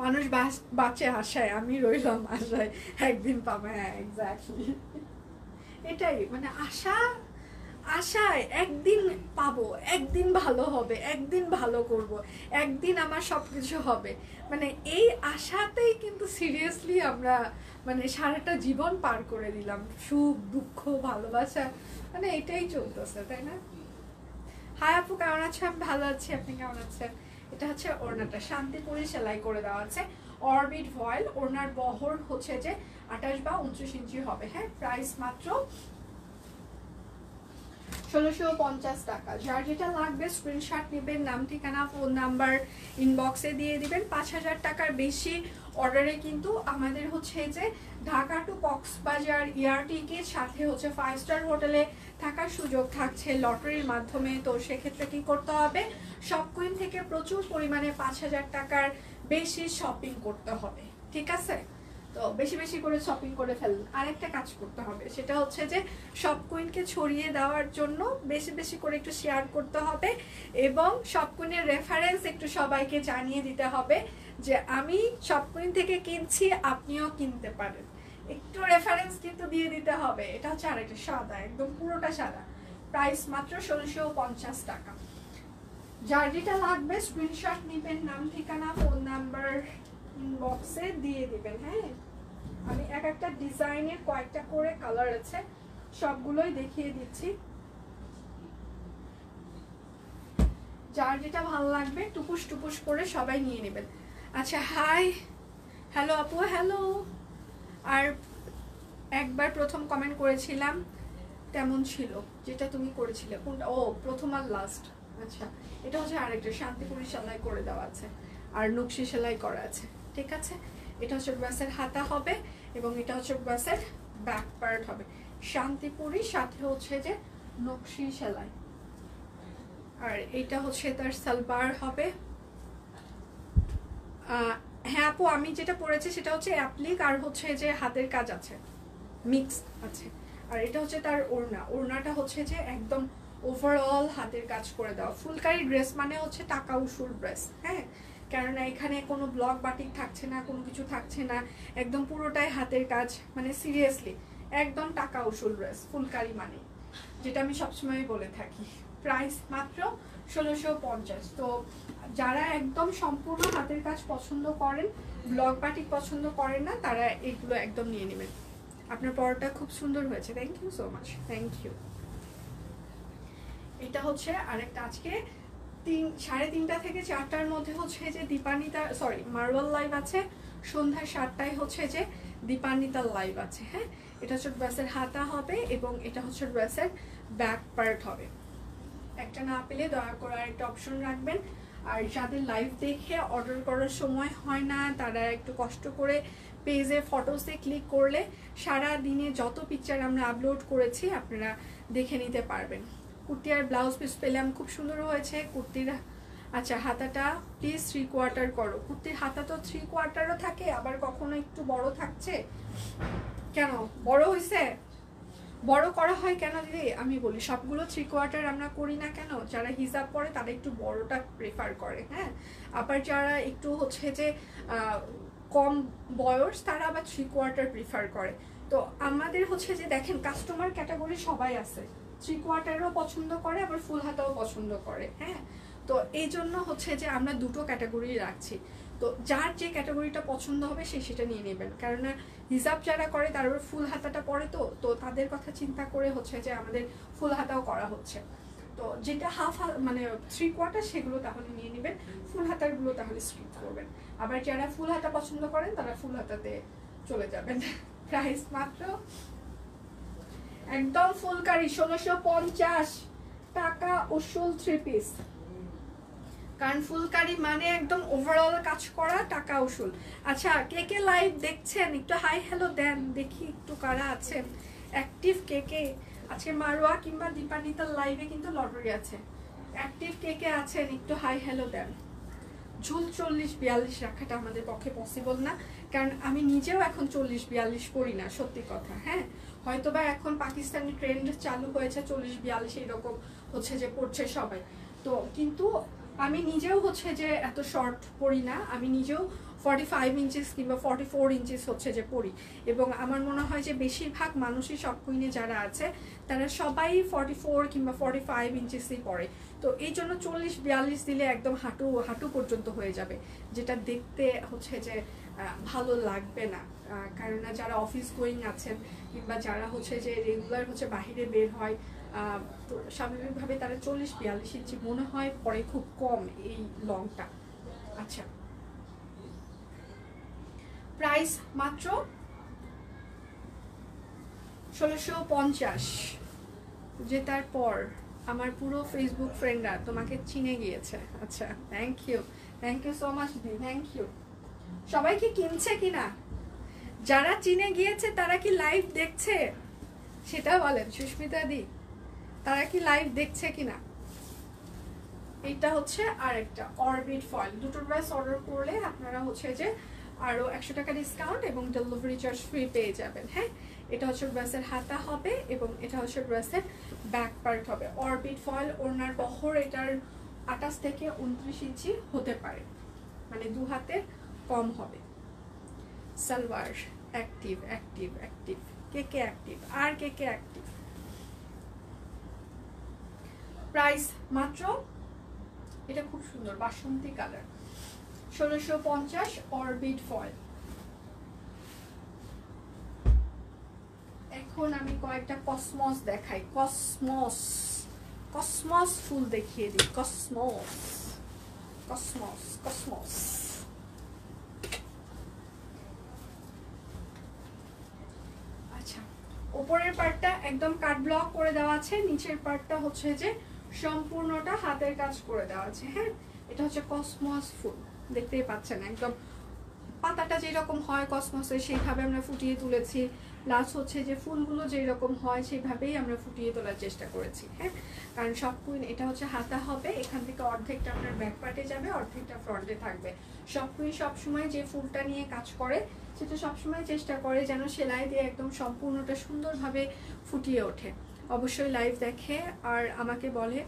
A: মানুষ বাঁচে আশায়, আমি রইলাম আশায় একদিন পাবে। হ্যাঁ এক্স্যাক্টলি এটাই মানে আশায় একদিন পাবো, একদিন ভালো হবে, একদিন ভালো করব, একদিন আমার সবকিছু হবে। মানে এই আশাতেই কিন্তু সিরিয়াসলি আমরা মানে সারাটা জীবন পার করে দিলাম, সুখ দুঃখ ভালোবাসা মানে এটাই চলতেছে, তাই না? হাই আপু কেমন আছো? আমি ভালো আছি, আপনি কেমন আছেন? এটা হচ্ছে ওড়নাটা, শান্তিপুরি সেলাই করে দেওয়া আছে, অরবিট ভয়েল। ওড়নার বহর হচ্ছে যে 28 বা 29 ইঞ্চি হবে। হ্যাঁ, প্রাইস মাত্র 1650 টাকা। যার যেটা লাগবে স্ক্রিনশট নেবেন, নাম ঠিকানা ফোন নাম্বার ইনবক্সে দিয়ে দিবেন। 5000 টাকার বেশি অর্ডারে কিন্তু আমাদের হচ্ছে যে Dhaka to Cox's Bazar air ticket, সাথে হচ্ছে 5 স্টার হোটেলে থাকার সুযোগ থাকছে লটারির মাধ্যমে। তো সেক্ষেত্রে কি করতে হবে, শপকুইন থেকে প্রচুর পরিমাণে 5000 টাকার বেশি শপিং করতে হবে, ঠিক আছে? তো বেশি বেশি করে শপিং করে ফেলুন। আরেকটা কাজ করতে হবে, সেটা হচ্ছে যে শপকুইনকে ছড়িয়ে দেওয়ার জন্য বেশি বেশি করে একটু শেয়ার করতে হবে, এবং শপকুইনের রেফারেন্স একটু সবাইকে জানিয়ে দিতে হবে যে আমি শপকুইন থেকে কিনছি, আপনিও কিনতে পারেন। একটু রেফারেন্স কিন্তু দিয়ে দিতে হবে। এটা হচ্ছে আরেকটা সাদা, একদম পুরোটা সাদা, প্রাইস মাত্র 1650 টাকা। যার যেটা লাগবে স্ক্রিনশট নেবেন, নাম ঠিকানা ফোন নাম্বার ইনবক্সে দিয়ে দিবেন। হ্যাঁ, আমি এক একটা ডিজাইনের কয়েকটা করে কালার আছে, সবগুলোই দেখিয়ে দিচ্ছি। যার যেটা ভালো লাগবে টুপুস টুপুস করে সবাই নিয়ে নেবেন। আচ্ছা, হাই, হ্যালো আপু, হ্যালো। আর একবার প্রথম কমেন্ট করেছিলাম, তেমন ছিল যেটা তুমি করেছিলে, কোনটা? ও, প্রথম আর লাস্ট। আচ্ছা, এটা হচ্ছে আরেকটা শান্তিপুরি সেলাই করে দেওয়া আছে আর নকশি সেলাই করা আছে, ঠিক আছে? এটা হচ্ছে ড্রেসের হাতা হবে এবং এটা হচ্ছে ড্রেসের ব্যাক পার্ট হবে শান্তিপুরি, সাথে হচ্ছে যে নকশি সেলাই। আর এটা হচ্ছে তার সালবার হবে। হ্যাঁ আপু, আমি যেটা পরেছি সেটা হচ্ছে অ্যাপ্লিক আর হচ্ছে যে হাতের কাজ আছে, মিক্স আছে। আর এটা হচ্ছে তার ওড়না, ওড়নাটা হচ্ছে যে একদম ওভারঅল হাতের কাজ করে দেওয়া। ফুলকারি ড্রেস মানে হচ্ছে টাকা উসুল ড্রেস। হ্যাঁ, কেননা এখানে কোনো ব্লক বাটিক থাকছে না, কোনো কিছু থাকছে না, একদম পুরোটাই হাতের কাজ, মানে সিরিয়াসলি একদম টাকা উসুল ড্রেস ফুলকারি মানে, যেটা আমি সবসময় বলে থাকি। প্রাইস মাত্র 1650। তো যারা একদম সম্পূর্ণ হাতের কাজ পছন্দ করেন, ব্লক বাটিক পছন্দ করেন না, তারা এগুলো একদম নিয়ে নেবেন। আপনার পরোটা খুব সুন্দর হয়েছে, thank you so much, thank you. এটা হচ্ছে আরেকটা, আজকে 3:30টা থেকে 4টার মধ্যে হচ্ছে যে দীপান্বিতার মার্বেল লাইভ আছে, সন্ধ্যা 7টায় হচ্ছে যে দীপান্বিতার লাইভ আছে। হ্যাঁ, এটা হচ্ছে ড্রেসের হাতা হবে এবং এটা হচ্ছে ড্রেসের ব্যাক পার্ট হবে। একটা না পেলে দয়া করে আরেকটা অপশন রাখবেন। আর যাদের লাইভ দেখে অর্ডার করার সময় হয় না, তারা একটু কষ্ট করে পেজে ফটোসে ক্লিক করলে সারা দিনে যত পিকচার আমরা আপলোড করেছি আপনারা দেখে নিতে পারবেন। কুর্তি আর ব্লাউজ পিস পেলাম, খুব সুন্দর হয়েছে কুর্তির। আচ্ছা, হাতাটা প্লিজ 3/4 করো। কুর্তির হাতা তো 3/4ও থাকে, আবার কখনো একটু বড় থাকছে। কেন বড় হয়েছে? বড় করা হয় কেন দিদি? আমি বলি, সবগুলো 3/4 আমরা করি না কেন? যারা হিজাব পরে তারা একটু বড়টা প্রেফার করে। হ্যাঁ, আবার যারা একটু হচ্ছে যে কম বয়স, তারা আবার 3/4 প্রিফার করে। তো আমাদের হচ্ছে যে দেখেন, কাস্টমার ক্যাটাগরি সবাই আছে, 3/4ও পছন্দ করে, আবার ফুল হাতাও পছন্দ করে। হ্যাঁ, তো এই জন্য হচ্ছে যে আমরা দুটো ক্যাটাগরি রাখছি। তো যার যে ক্যাটাগরিটা পছন্দ হবে সে সেটা নিয়ে নেবেন, কেননা হিজাব যারা করে তার উপর ফুল হাতাটা পরে, তো তাদের কথা চিন্তা করে হচ্ছে যে আমাদের ফুল হাতাও করা হচ্ছে। তো যেটা মানে 3/4 সেগুলো তাহলে নিয়ে নেবেন, ফুল হাতারগুলো তাহলে স্কিপ করবেন। আবার যারা ফুল হাতা পছন্দ করেন তারা ফুল হাতাতে চলে যাবেন। প্রাইস মাত্র একদম ফুলকারি 1650 টাকা উসুল 3 পিস। কারণ ফুলকারি মানে একদম ওভারঅল কাজ করা, টাকা উসুল। আচ্ছা, কে কে লাইভ দেখছেন একটু হাই হ্যালো দেন, দেখি একটু কারা আছেন অ্যাক্টিভ। কে কে আজকে মারোয়া কিংবা দীপান্বিতার লাইভে কিন্তু লটারি আছে, অ্যাক্টিভ কে কে আছেন একটু হাই হ্যালো দেন। ঝুল 40-42 রাখাটা আমাদের পক্ষে পসিবল না, কারণ আমি নিজেও এখন 40-42 পরি না, সত্যি কথা। হ্যাঁ, হয়তোবা এখন পাকিস্তানি ট্রেন্ড চালু হয়েছে 40-42 এইরকম হচ্ছে যে পড়ছে সবাই, তো কিন্তু আমি নিজেও হচ্ছে যে এত শর্ট পরি না, আমি নিজেও 45 ইঞ্চিস কিংবা 44 ইঞ্চিস হচ্ছে যে পরি। এবং আমার মনে হয় যে বেশিরভাগ মানুষই সব কুইনে যারা আছে তারা সবাই 44 কিংবা 45 ইঞ্চিসই পরে। তো এই জন্য 40-42 দিলে একদম হাঁটু হাঁটু পর্যন্ত হয়ে যাবে, যেটা দেখতে হচ্ছে যে ভালো লাগবে না। কারণ যারা অফিস গোয়িং আছেন কিংবা যারা হচ্ছে যে রেগুলার হচ্ছে বাহিরে বের হয়, তো স্বাভাবিকভাবে তারা 40-42 ইঞ্চি মনে হয় পরে খুব কম এই লংটা, আচ্ছা, প্রাইস মাত্র 1650। জেতার পর আমার পুরো ফেসবুক ফ্রেন্ডরা তোমাকে চিনে গিয়েছে। আচ্ছা, থ্যাংক ইউ সো মাচ দি, থ্যাংক ইউ। সবাই কি কিনছে কিনা? যারা চিনে গিয়েছে তারা কি লাইভ দেখছে সেটা বলেন সুস্মিতা দি, তারা কি লাইভ দেখছে কিনা? এইটা হচ্ছে আরেকটা অরবিট ফয়েল, দুটো ড্রেস অর্ডার করলে আপনারা হচ্ছে যে আরো 100 টাকা ডিসকাউন্ট এবং ডেলিভারি চার্জ ফ্রি পেয়ে যাবেন। হ্যাঁ, এটা হচ্ছে ড্রেসের হাতা হবে এবং এটা হচ্ছে ড্রেসের ব্যাক পার্ট হবে। অরবিট ফয়েল, ওড়নার বহর এটার 28 থেকে 29 ইঞ্চি হতে পারে, মানে 2 হাতের কম হবে। সালোয়ার অ্যাক্টিভ অ্যাক্টিভ অ্যাক্টিভ, কে কে অ্যাক্টিভ আর কে কে অ্যাক্টিভ? প্রাইস মাত্র, এটা খুব সুন্দর বাসন্তী কালার, 1650 অরবিট ফয়েল। এখন আমি কয়েকটা কসমস দেখাই, কসমস কসমস ফুল দেখিয়ে দিই, কসমস কসমস কসমস। আচ্ছা, উপরের পার্টটা একদম কাট ব্লক করে দেওয়া আছে, নিচের পার্টটা হচ্ছে যে সম্পূর্ণটা হাতের কাজ করে দেওয়া আছে। হ্যাঁ, এটা হচ্ছে কসমস ফুল, দেখতেই পাচ্ছেন একদম পাতাটা যেরকম হয় কসমসের সেইভাবে আমরা ফুটিয়ে তুলেছি, প্লাস হচ্ছে যে ফুলগুলো যেরকম হয় সেইভাবেই আমরা ফুটিয়ে তোলার চেষ্টা করেছি। হ্যাঁ, কারণ সব কুইন, এটা হচ্ছে হাতা হবে, এখান থেকে অর্ধেকটা আপনার ব্যাক পার্টে যাবে, অর্ধেকটা ফ্রন্টে থাকবে। সব কুইন সবসময় যে ফুলটা নিয়ে কাজ করে সেটা সবসময় চেষ্টা করে যেন সেলাই দিয়ে একদম সম্পূর্ণটা সুন্দরভাবে ফুটিয়ে ওঠে। অবশ্যই লাইভ দেখে আর আমাকে বলে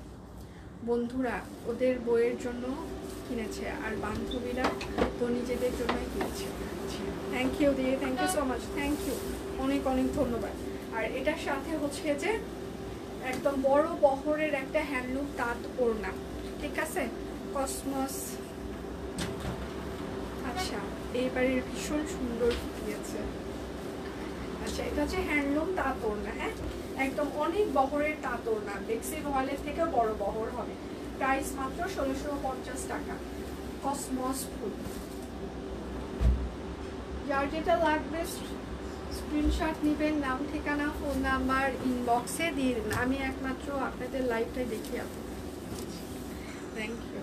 A: বন্ধুরা ওদের বইয়ের জন্য কিনেছে আর বান্ধবীরা তো নিজেদের জন্যই কিনেছে। থ্যাংক ইউ দিয়ে, thank you so much, thank you, অনেক অনেক ধন্যবাদ। আর এটার সাথে হচ্ছে যে একদম বড় বহরের একটা হ্যান্ডলুম তাঁত ওড়না, ঠিক আছে, কসমস। আচ্ছা, এইবারের ভীষণ সুন্দর ফুটিয়েছে। আচ্ছা, এটা হচ্ছে হ্যান্ডলুম তাঁত ওড়না। হ্যাঁ, একদম অনেক বহরের তাঁত ওড়না, বেক্সি রয়্যালের থেকে বড় বহর হবে। প্রাইস মাত্র 1650 টাকা, কসমস ফুল। যার যেটা লাগবে স্ক্রিনশট নেবেন, নাম ঠিকানা ফোন নাম্বার ইনবক্সে দিয়ে দিন, আমি একমাত্র আপনাদের লাইভটা দেখিয়ে আপনার। Thank you.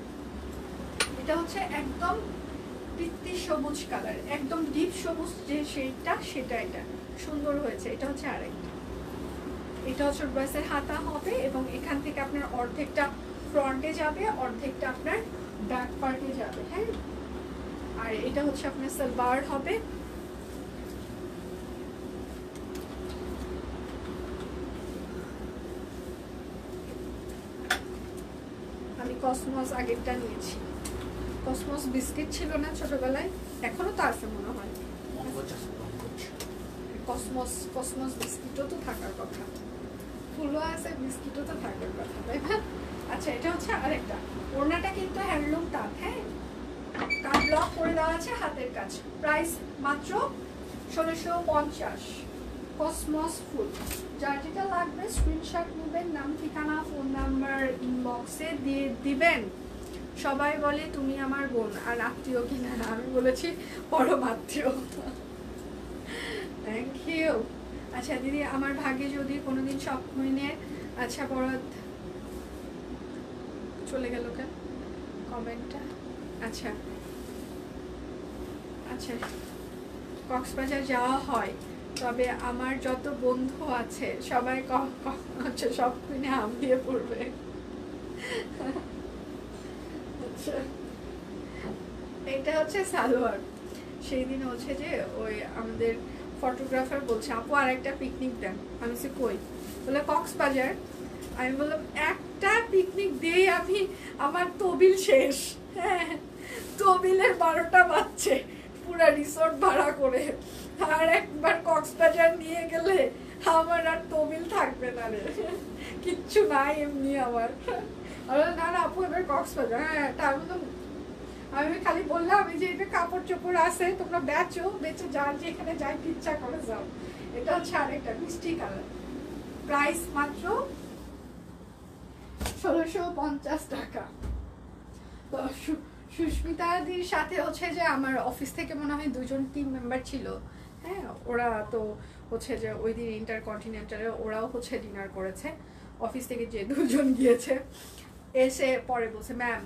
A: এটা হচ্ছে একদম পিত্তি সবুজ কালার, একদম ডিপ সবুজ যে শেডটা সেটা, এটা সুন্দর হয়েছে। এটা হচ্ছে আরেকটা, এটা হচ্ছে ড্রেসের হাতা হবে এবং এখান থেকে আপনার অর্ধেকটা ফ্রন্টে যাবে, অর্ধেকটা আপনার ব্যাক পার্টে যাবে। হ্যাঁ, আর এটা হচ্ছে আপনার সালোয়ার হবে। আমি কসমস আগেরটা নিয়েছি, কসমস বিস্কিট ছিল না ছোটবেলায়, এখনো তো আছে মনে হয়। কসমস কসমস বিস্কিটও তো থাকার কথা, ফুলও আছে, বিস্কিটও তো থাকার কথা, তাই না? আচ্ছা, এটা হচ্ছে আরেকটা, ওড়নাটা কিন্তু হ্যান্ডলুম তাঁত। হ্যাঁ, কাট ব্লক করে দেওয়া আছে, হাতের কাজ। প্রাইস মাত্র 1650, কসমস ফুল। যার যেটা লাগবে স্ক্রিনশট নেবেন, নাম ঠিকানা ফোন নাম্বার ইনবক্সে দিয়ে দিবেন। সবাই বলে তুমি আমার বোন আর আত্মীয় কিনা, আমি বলেছি পরম আত্মীয়। Thank you. আচ্ছা দিদি, আমার ভাগ্যে যদি কোনোদিন স্বপ্নের, আচ্ছা বরাদ চলে গেল কেন কমেন্টটা? আচ্ছা আচ্ছা, কক্সবাজার যাওয়া হয়, তবে আমার যত বন্ধু আছে সবাই আচ্ছা সব কিনে আম দিয়ে পড়বে। আচ্ছা, এটা হচ্ছে সালোয়ার। সেই দিন হচ্ছে যে ওই আমাদের ফটোগ্রাফার বলছে আপু আর একটা পিকনিক দেন, আমি সে কই, বলে কক্সবাজার। আমি বললাম একটা পিকনিক দিয়েই আমি আমার তবিল শেষ। হ্যাঁ, তবিলের 12টা বাজছে, পুরা রিসোর্ট ভাড়া করে, আর একবার কক্সবাজার নিয়ে গেলে আমার আর তবিল থাকবে না রে, কিচ্ছু নাই এমনি আমার। না না আপু এবার কক্সবাজার। হ্যাঁ, তার মতো আমি খালি বললাম যে এটা কাপড় চোপড় আছে, তোমরা বেচে যার যেখানে যাই ইচ্ছা করে যাও। এটা হচ্ছে আরেকটা মিষ্টি কালার, প্রাইস মাত্র 1650 টাকা। সুস্মিতাদির সাথে হচ্ছে যে আমার অফিস থেকে মনে হয় 2জন টিম মেম্বার ছিল। হ্যাঁ, ওরা তো হচ্ছে যে ওই দিন ইন্টারকন্টিনেন্টালে ওরাও হচ্ছে ডিনার করেছে। অফিস থেকে যে 2জন গিয়েছে এসে পরে বলছে, ম্যাম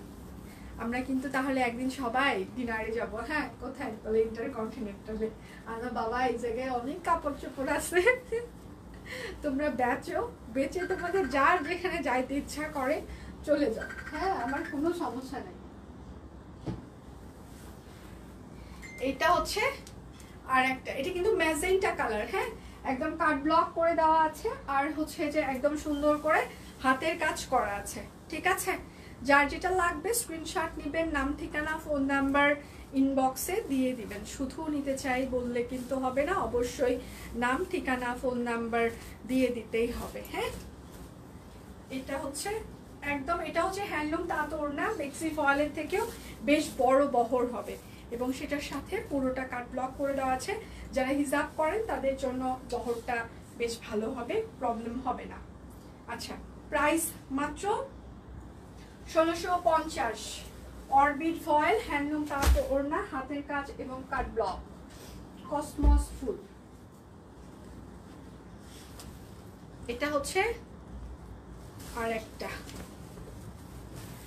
A: আমরা কিন্তু তাহলে একদিন সবাই ডিনারে যাব। হ্যাঁ, কোথায়? বলে ইন্টারকন্টিনেন্টালে। আমার বাবা এই জায়গায় অনেক কাপড় চোপড় আছে, তোমরা বেচে তোমাদের যার যেখানে যাইতে ইচ্ছা করে চলে যাও। হ্যাঁ, আমার কোনো সমস্যা নেই। এটা হচ্ছে আর একটা, এটা কিন্তু ম্যাজেন্টা কালার। হ্যাঁ, একদম কাট ব্লক করে দেওয়া আছে আর হচ্ছে যে একদম সুন্দর করে হাতের কাজ করা আছে। ঠিক আছে, যার যেটা লাগবে স্ক্রিনশট নেবেন, নাম ঠিকানা ফোন নাম্বার ইনবক্সে দিয়ে দিবেন। শুধু নিতে চাই বললে কিন্তু হবে না, অবশ্যই নাম ঠিকানা ফোন নাম্বার দিয়ে দিতেই হবে। হ্যাঁ, এটা হচ্ছে একদম, এটা হচ্ছে হ্যান্ডলুম তাঁত ওড়না, মেক্সি ফয়েলের থেকেও বেশ বড় বহর হবে এবং সেটার সাথে পুরোটা কাট ব্লক করে দেওয়া আছে। যারা হিজাব করেন তাদের জন্য বহরটা বেশ ভালো হবে, প্রবলেম হবে না। আচ্ছা, প্রাইস মাত্র 1650। অরবিট ফয়েল, হ্যান্ডলুম তাঁত ওড়না, হাতের কাজ এবং কাট ব্লক, কসমস ফুল। এটা হচ্ছে আর একটা,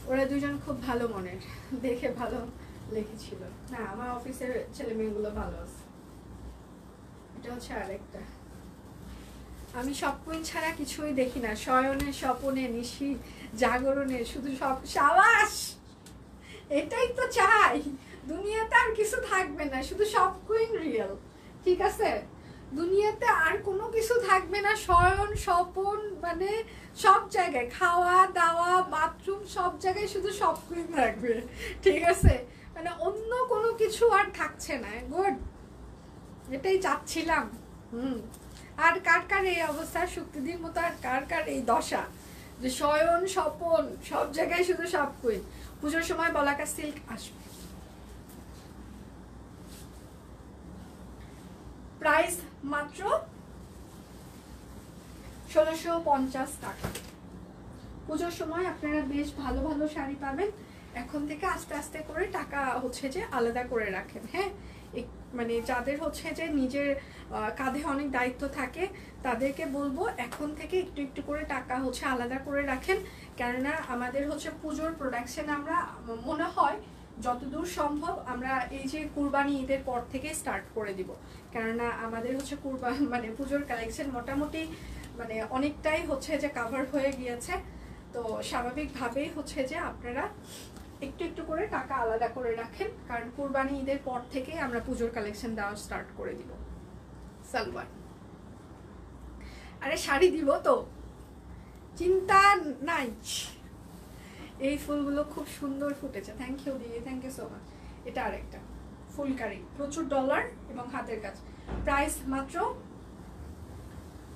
A: ওরা 2জন খুব ভালো মনের, দেখে ভালো লিখেছিল। না, আমার অফিসের ছেলে মেয়েগুলো ভালো আছে। এটা হচ্ছে আরেকটা। আমি স্বপ্ন ছাড়া কিছুই দেখি না, শয়নে স্বপনে নিশি জাগরণে শুধু সব সাবাস। এটাই তো চাই, দুনিয়াতে আর কিছু থাকবে না, শুধু সব কুইন রিয়েল। ঠিক আছে, দুনিয়াতে আর কোনো কিছু থাকবে না, শয়ন স্বপন মানে সব জায়গায়, খাওয়া দাওয়া বাথরুম সব জায়গায় শুধু সব কুইন থাকবে। ঠিক আছে, মানে অন্য কোনো কিছু আর থাকছে না। গুড, এটাই চাচ্ছিলাম। আর কার কার এই অবস্থা, শুক্তিদির মতো আর কার কার এই দশা যে শয়ন স্বপন সব জায়গায় শুধু সব কুইন। পুজোর সময় বলাকা সিল্ক আসবে। প্রাইস মাত্র 1650 টাকা। পুজোর সময় আপনারা বেশ ভালো ভালো শাড়ি পাবেন। এখন থেকে আস্তে আস্তে করে টাকা হচ্ছে যে আলাদা করে রাখেন। হ্যাঁ, মানে যাদের হচ্ছে যে নিজের কাঁধে অনেক দায়িত্ব থাকে তাদেরকে বলবো এখন থেকে একটু একটু করে টাকা হচ্ছে আলাদা করে রাখেন। কেননা আমাদের হচ্ছে পুজোর প্রোডাকশন আমরা মনে হয় যতদূর সম্ভব আমরা এই যে কুরবানি ঈদের পর থেকে স্টার্ট করে দিব। কেননা আমাদের হচ্ছে মানে পুজোর কালেকশন মোটামুটি মানে অনেকটাই হচ্ছে যে কাভার হয়ে গিয়েছে। তো স্বাভাবিকভাবেই হচ্ছে যে আপনারা একটু একটু করে টাকা আলাদা করে রাখেন, কারণ কুরবানি ঈদের পর থেকে আমরা পুজোর কালেকশন দেওয়া স্টার্ট করে দিব। সালোয়ার, আরে শাড়ি দিব তো, চিন্তা নাই। এই ফুলগুলো খুব সুন্দর ফুটেছে, থ্যাংক ইউ দিদি, থ্যাংক ইউ সো মাচ। এটা আরেকটা ফুলকারি, প্রচুর ডলার এবং হাতের কাজ। প্রাইস মাত্র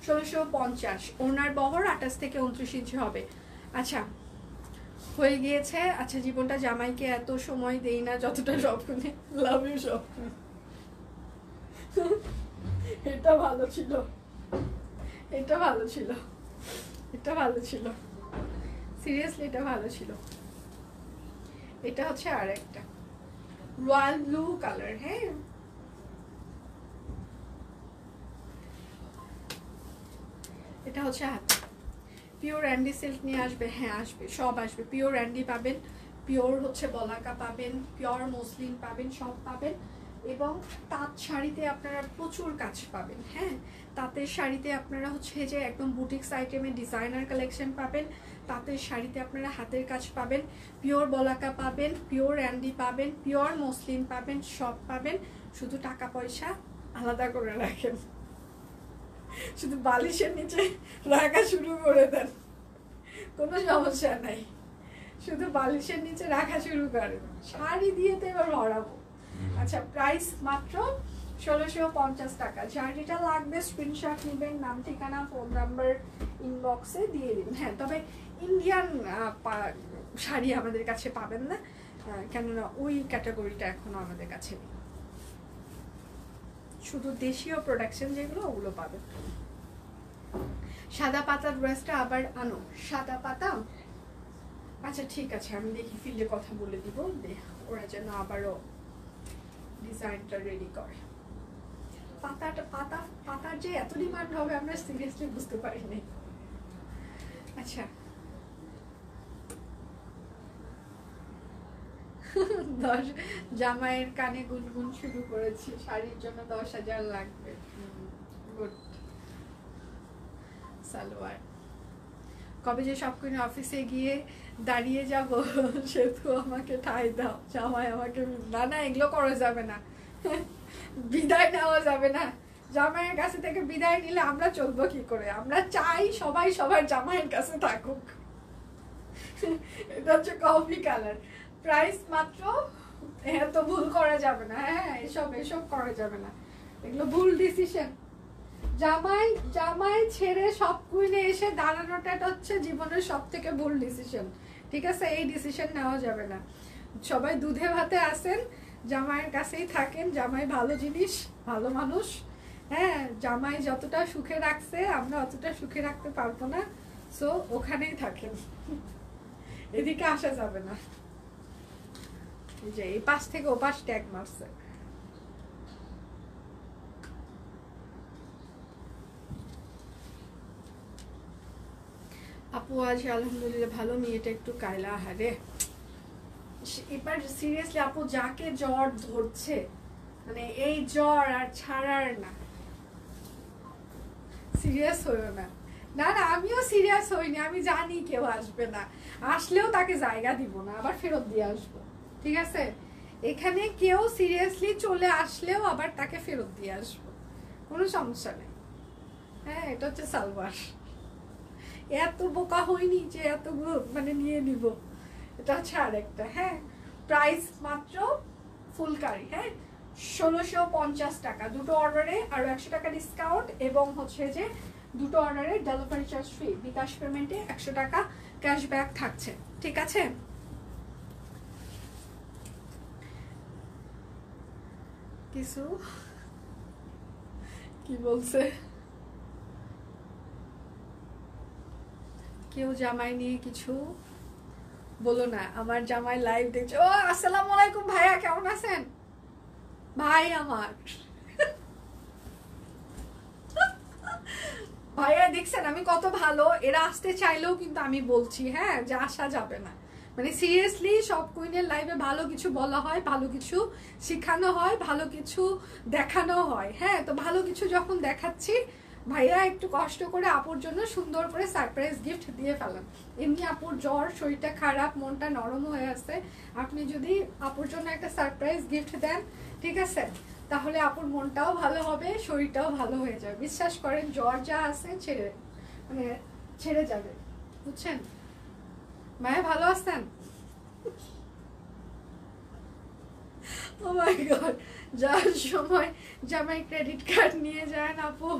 A: 1650। ওনার বহর 28 থেকে 29 ইঞ্চি হবে। আচ্ছা, হয়ে গিয়েছে। আচ্ছা, জীবনটা জামাইকে এত সময় দেই না যতটা স্বপ্নে। লাভ ইউ স্বপ্ন। এটা ভালো ছিল, এটা ভালো ছিল, এটা ভালো ছিল, সিরিয়াসলি এটা ভালো ছিল। এটা হচ্ছে আর একটা রয়্যাল ব্লু কালার। হ্যাঁ, এটা হচ্ছে হাত পিওর অ্যান্ডি সিল্ক নিয়ে আসবে। হ্যাঁ আসবে, সব আসবে। পিওর অ্যান্ডি পাবেন, পিওর হচ্ছে বলাকা পাবেন, পিওর মসলিন পাবেন, সব পাবেন। এবং তাঁত শাড়িতে আপনারা প্রচুর কাজ পাবেন। হ্যাঁ, তাঁতের শাড়িতে আপনারা হচ্ছে যে একদম বুটিক্স আইটেমে ডিজাইনার কালেকশন পাবেন। তাঁতের শাড়িতে আপনারা হাতের কাজ পাবেন, পিওর বলাকা পাবেন, পিওর অ্যান্ডি পাবেন, পিওর মসলিন পাবেন, সব পাবেন। শুধু টাকা পয়সা আলাদা করে রাখেন, শুধু বালিশের নিচে রাখা শুরু করে দেন, কোনো সমস্যা নাই। শুধু বালিশের নিচে রাখা শুরু করেন, শাড়ি দিয়ে তো এবার ভরাবো। আচ্ছা, প্রাইস মাত্র 1650 টাকা। যার যেটা লাগবে স্ক্রিনশট নেবেন, নাম ঠিকানা ফোন নাম্বার ইনবক্সে দিয়ে দিন। হ্যাঁ, তবে ইন্ডিয়ান শাড়ি আমাদের কাছে পাবেন না, কেননা ওই ক্যাটাগরিটা এখনো আমাদের কাছে নেই। শুধু দেশীয় প্রোডাকশন যেগুলো ওগুলো পাবেন। সাদা পাতা ড্রেসটা আবার আনো, সাদা পাতা আচ্ছা ঠিক আছে, আমি দেখি ফিল্ডে কথা বলে দিব, ওরা যেন আবারও ডিজাইনটা রেডি করে। পাতার যে এত ডিমান্ড হবে আমরা সিরিয়াসলি বুঝতে পারিনি। আচ্ছা জামাইয়ের কানে গুনগুন শুরু করেছি, শাড়ির জন্য 10,000 লাগবে। গুড। সালোয়ার কবে যে সব কোনো অফিসে গিয়ে দাঁড়িয়ে যাব সেহেতু আমাকে ঠাই দাও, জামাই আমাকে না এগুলো করা যাবে না, বিদায় নেওয়া যাবে না। জামাইয়ের কাছে থেকে বিদায় নিলে আমরা চলবো কি করে? আমরা চাই সবাই সবার জামাইয়ের কাছে থাকুক। এটা হচ্ছে কফি কালার, প্রাইস মাত্র, এত ভুল করা যাবে না। হ্যাঁ এসব করা যাবে না, এগুলো ভুল ডিসিশন। জামাই ছেড়ে সব কুইনে এসে দাঁড়ানোটা হচ্ছে জীবনের সব থেকে ভুল ডিসিশন, ঠিক আছে? এই ডিসিশন নেওয়া যাবে না। সবাই দুধে ভাতে আসেন, জামাইয়ের কাছেই থাকেন। জামাই ভালো জিনিস, ভালো মানুষ। হ্যাঁ জামাই যতটা সুখে রাখছে আমরা অতটা সুখে রাখতে পারবো না, সো ওখানেই থাকেন, এদিকে আসা যাবে না। যে এই পাশ থেকে ও পাশ ট্যাগ মারছে। আপু আজ আলহামদুলিল্লাহ ভালো, মেয়েটা একটু কায়লা। হারে এবার সিরিয়াসলি আপু, যাকে জ্বর ধরছে মানে এই জ্বর আর ছাড়ার না, সিরিয়াস হইও না। না আমিও সিরিয়াস হইনি, আমি জানি কেউ আসবে না, আসলেও তাকে জায়গা দিব না, আবার ফেরত দিয়ে আসবো, ঠিক আছে? এখানে কেউ সিরিয়াসলি চলে আসলেও আবার তাকে ফেরত দিয়ে আসবো, কোনো সমস্যা নেই। হ্যাঁ এটা হচ্ছে সালোয়ার, এত বোকা হয়নি যে এত মানে নিয়ে নিব। এটা হচ্ছে আরেকটা। হ্যাঁ প্রাইস মাত্র ফুলকারি, হ্যাঁ 1650 টাকা, দুটো অর্ডারে আরো 100 টাকা ডিসকাউন্ট, এবং হচ্ছে যে দুটো অর্ডারে ডেলিভারি চার্জ ফ্রি, বিকাশ পেমেন্টে 100 টাকা ক্যাশব্যাক থাকছে, ঠিক আছে? কিছু কি বলছে কেউ জামাই নিয়ে কিছু বলো না। আমার জামাই লাইভ দেখছে। ও আসসালামু আলাইকুম ভাইয়া, কেমন আছেন ভাই? আমার ভাইয়া দেখছেন আমি কত ভালো, এরা আসতে চাইলেও কিন্তু আমি বলছি হ্যাঁ যে আসা যাবে না। মানে সিরিয়াসলি সব কুইনের লাইভে ভালো কিছু বলা হয়, ভালো কিছু শেখানো হয়, ভালো কিছু দেখানো হয়। হ্যাঁ তো ভালো কিছু যখন দেখাচ্ছি, ভাইয়া একটু কষ্ট করে আপুর জন্য সুন্দর করে সারপ্রাইজ গিফট দিয়ে ফেলেন। এমনি আপুর জ্বর, শরীরটা খারাপ, মনটা নরম হয়ে আছে, আপনি যদি আপুর জন্য একটা সারপ্রাইজ গিফট দেন, ঠিক আছে, তাহলে আপুর মনটাও ভালো হবে, শরীরটাও ভালো হয়ে যাবে। বিশ্বাস করেন জ্বর যা আছে ছেড়ে যাবে, বুঝছেন? মায়া ভালো আছেন? ও মাই গড, যার সময় জামাই ক্রেডিট কার্ড নিয়ে যান আপু।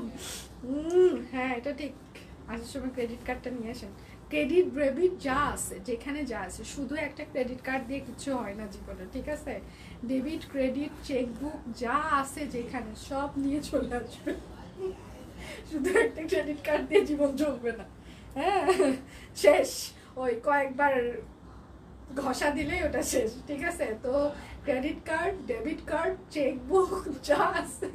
A: হ্যাঁ এটা ঠিক, আসার সময় ক্রেডিট কার্ডটা নিয়ে আসেন। ক্রেডিট ডেবিট যা আছে, যেখানে যা আছে, শুধু একটা ক্রেডিট কার্ড দিয়ে কিছু হয় না জীবনে, ঠিক আছে? ডেবিট, ক্রেডিট, চেকবুক যা আছে যেখানে সব নিয়ে চলে আসবে, শুধু একটা ক্রেডিট কার্ড দিয়ে জীবন চলবে না। হ্যাঁ শেষ, ওই কয়েকবার ঘষা দিলেই ওটা শেষ, ঠিক আছে? তো credit card, debit card, chequebook যা আছে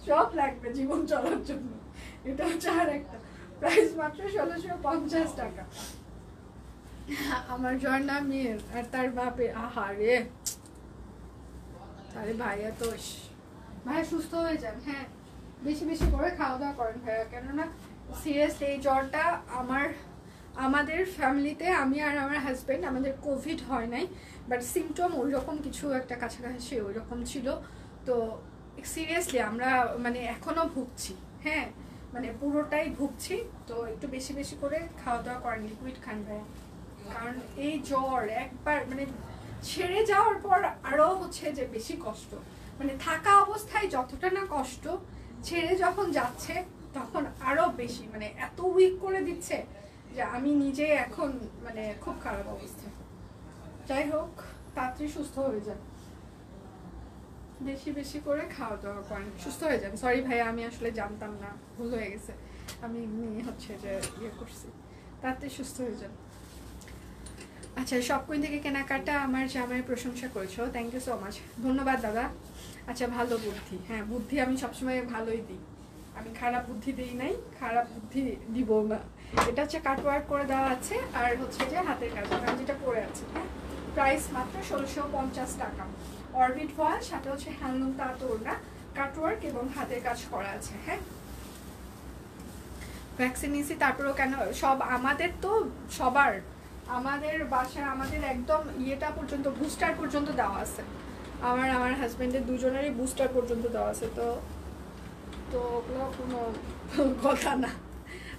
A: সব লাগবে জীবন চলার জন্য। এটা হচ্ছে আর একটা। প্রাইস মাত্র 1650 টাকা। আমার জ্বর না মেয়ের, আর তার বাপের। আহারে, আরে ভাইয়া তো ভাইয়া সুস্থ হয়ে যান। হ্যাঁ বেশি বেশি করে খাওয়া দাওয়া করেন ভাইয়া, কেননা সিরিয়াসলি এই জ্বরটা আমাদের ফ্যামিলিতে, আমি আর আমার হাজব্যান্ড, আমাদের কোভিড হয় নাই, বাট সিমটম ওই রকম কিছু একটা কাছাকাছি ওই রকম ছিল। তো সিরিয়াসলি আমরা মানে এখনো ভুগছি, হ্যাঁ মানে পুরোটাই ভুগছি। তো একটু বেশি বেশি করে খাওয়া দাওয়া করেন, লিকুইড খান ভাইয়া, কারণ এই জ্বর একবার মানে ছেড়ে যাওয়ার পর আরো হচ্ছে যে বেশি কষ্ট। মানে থাকা অবস্থায় যতটা না কষ্ট, ছেড়ে যখন যাচ্ছে তখন আরো বেশি, মানে এত উইক করে দিচ্ছে যে আমি নিজে এখন মানে খুব খারাপ অবস্থা। যাই হোক তাড়াতাড়ি সুস্থ হয়ে যান, বেশি বেশি করে খাওয়া দাওয়া করেন, সুস্থ হয়ে যান। সরি ভাইয়া, আমি আসলে জানতাম না, ভুল হয়ে গেছে, আমি হচ্ছে যে ইয়ে করছি। তাড়াতাড়ি সুস্থ হয়ে যান। আচ্ছা, শপকুইন থেকে কেনাকাটা আমার জামাইয়ের প্রশংসা করেছো, থ্যাংক ইউ সো মাচ, ধন্যবাদ দাদা। আচ্ছা, ভালো বুদ্ধি, হ্যাঁ বুদ্ধি আমি সবসময় ভালোই দিই, আমি খারাপ বুদ্ধি দিই নাই, খারাপ বুদ্ধি দিব না। এটা হচ্ছে কাটওয়ার্ক করে দেওয়া আছে, আর হচ্ছে যে হাতের কাজ আমি যেটা পরে আছে, হ্যাঁ প্রাইস মাত্র 1650 টাকা। অরবিট ভয়েল, সাথে হচ্ছে হ্যান্ডলুম তাঁত ওড়না, কাটওয়ার্ক এবং হাতের কাজ করা আছে। হ্যাঁ ভ্যাকসিন নিয়েছি, তারপরেও কেন সব আমাদের তো সবার, আমাদের বাসায় আমাদের একদম ইয়েটা পর্যন্ত বুস্টার পর্যন্ত দেওয়া আছে, আমার হাজবেন্ডের দুজনেরই বুস্টার পর্যন্ত দেওয়া আছে, তো তো ওগুলো কোনো কথা না।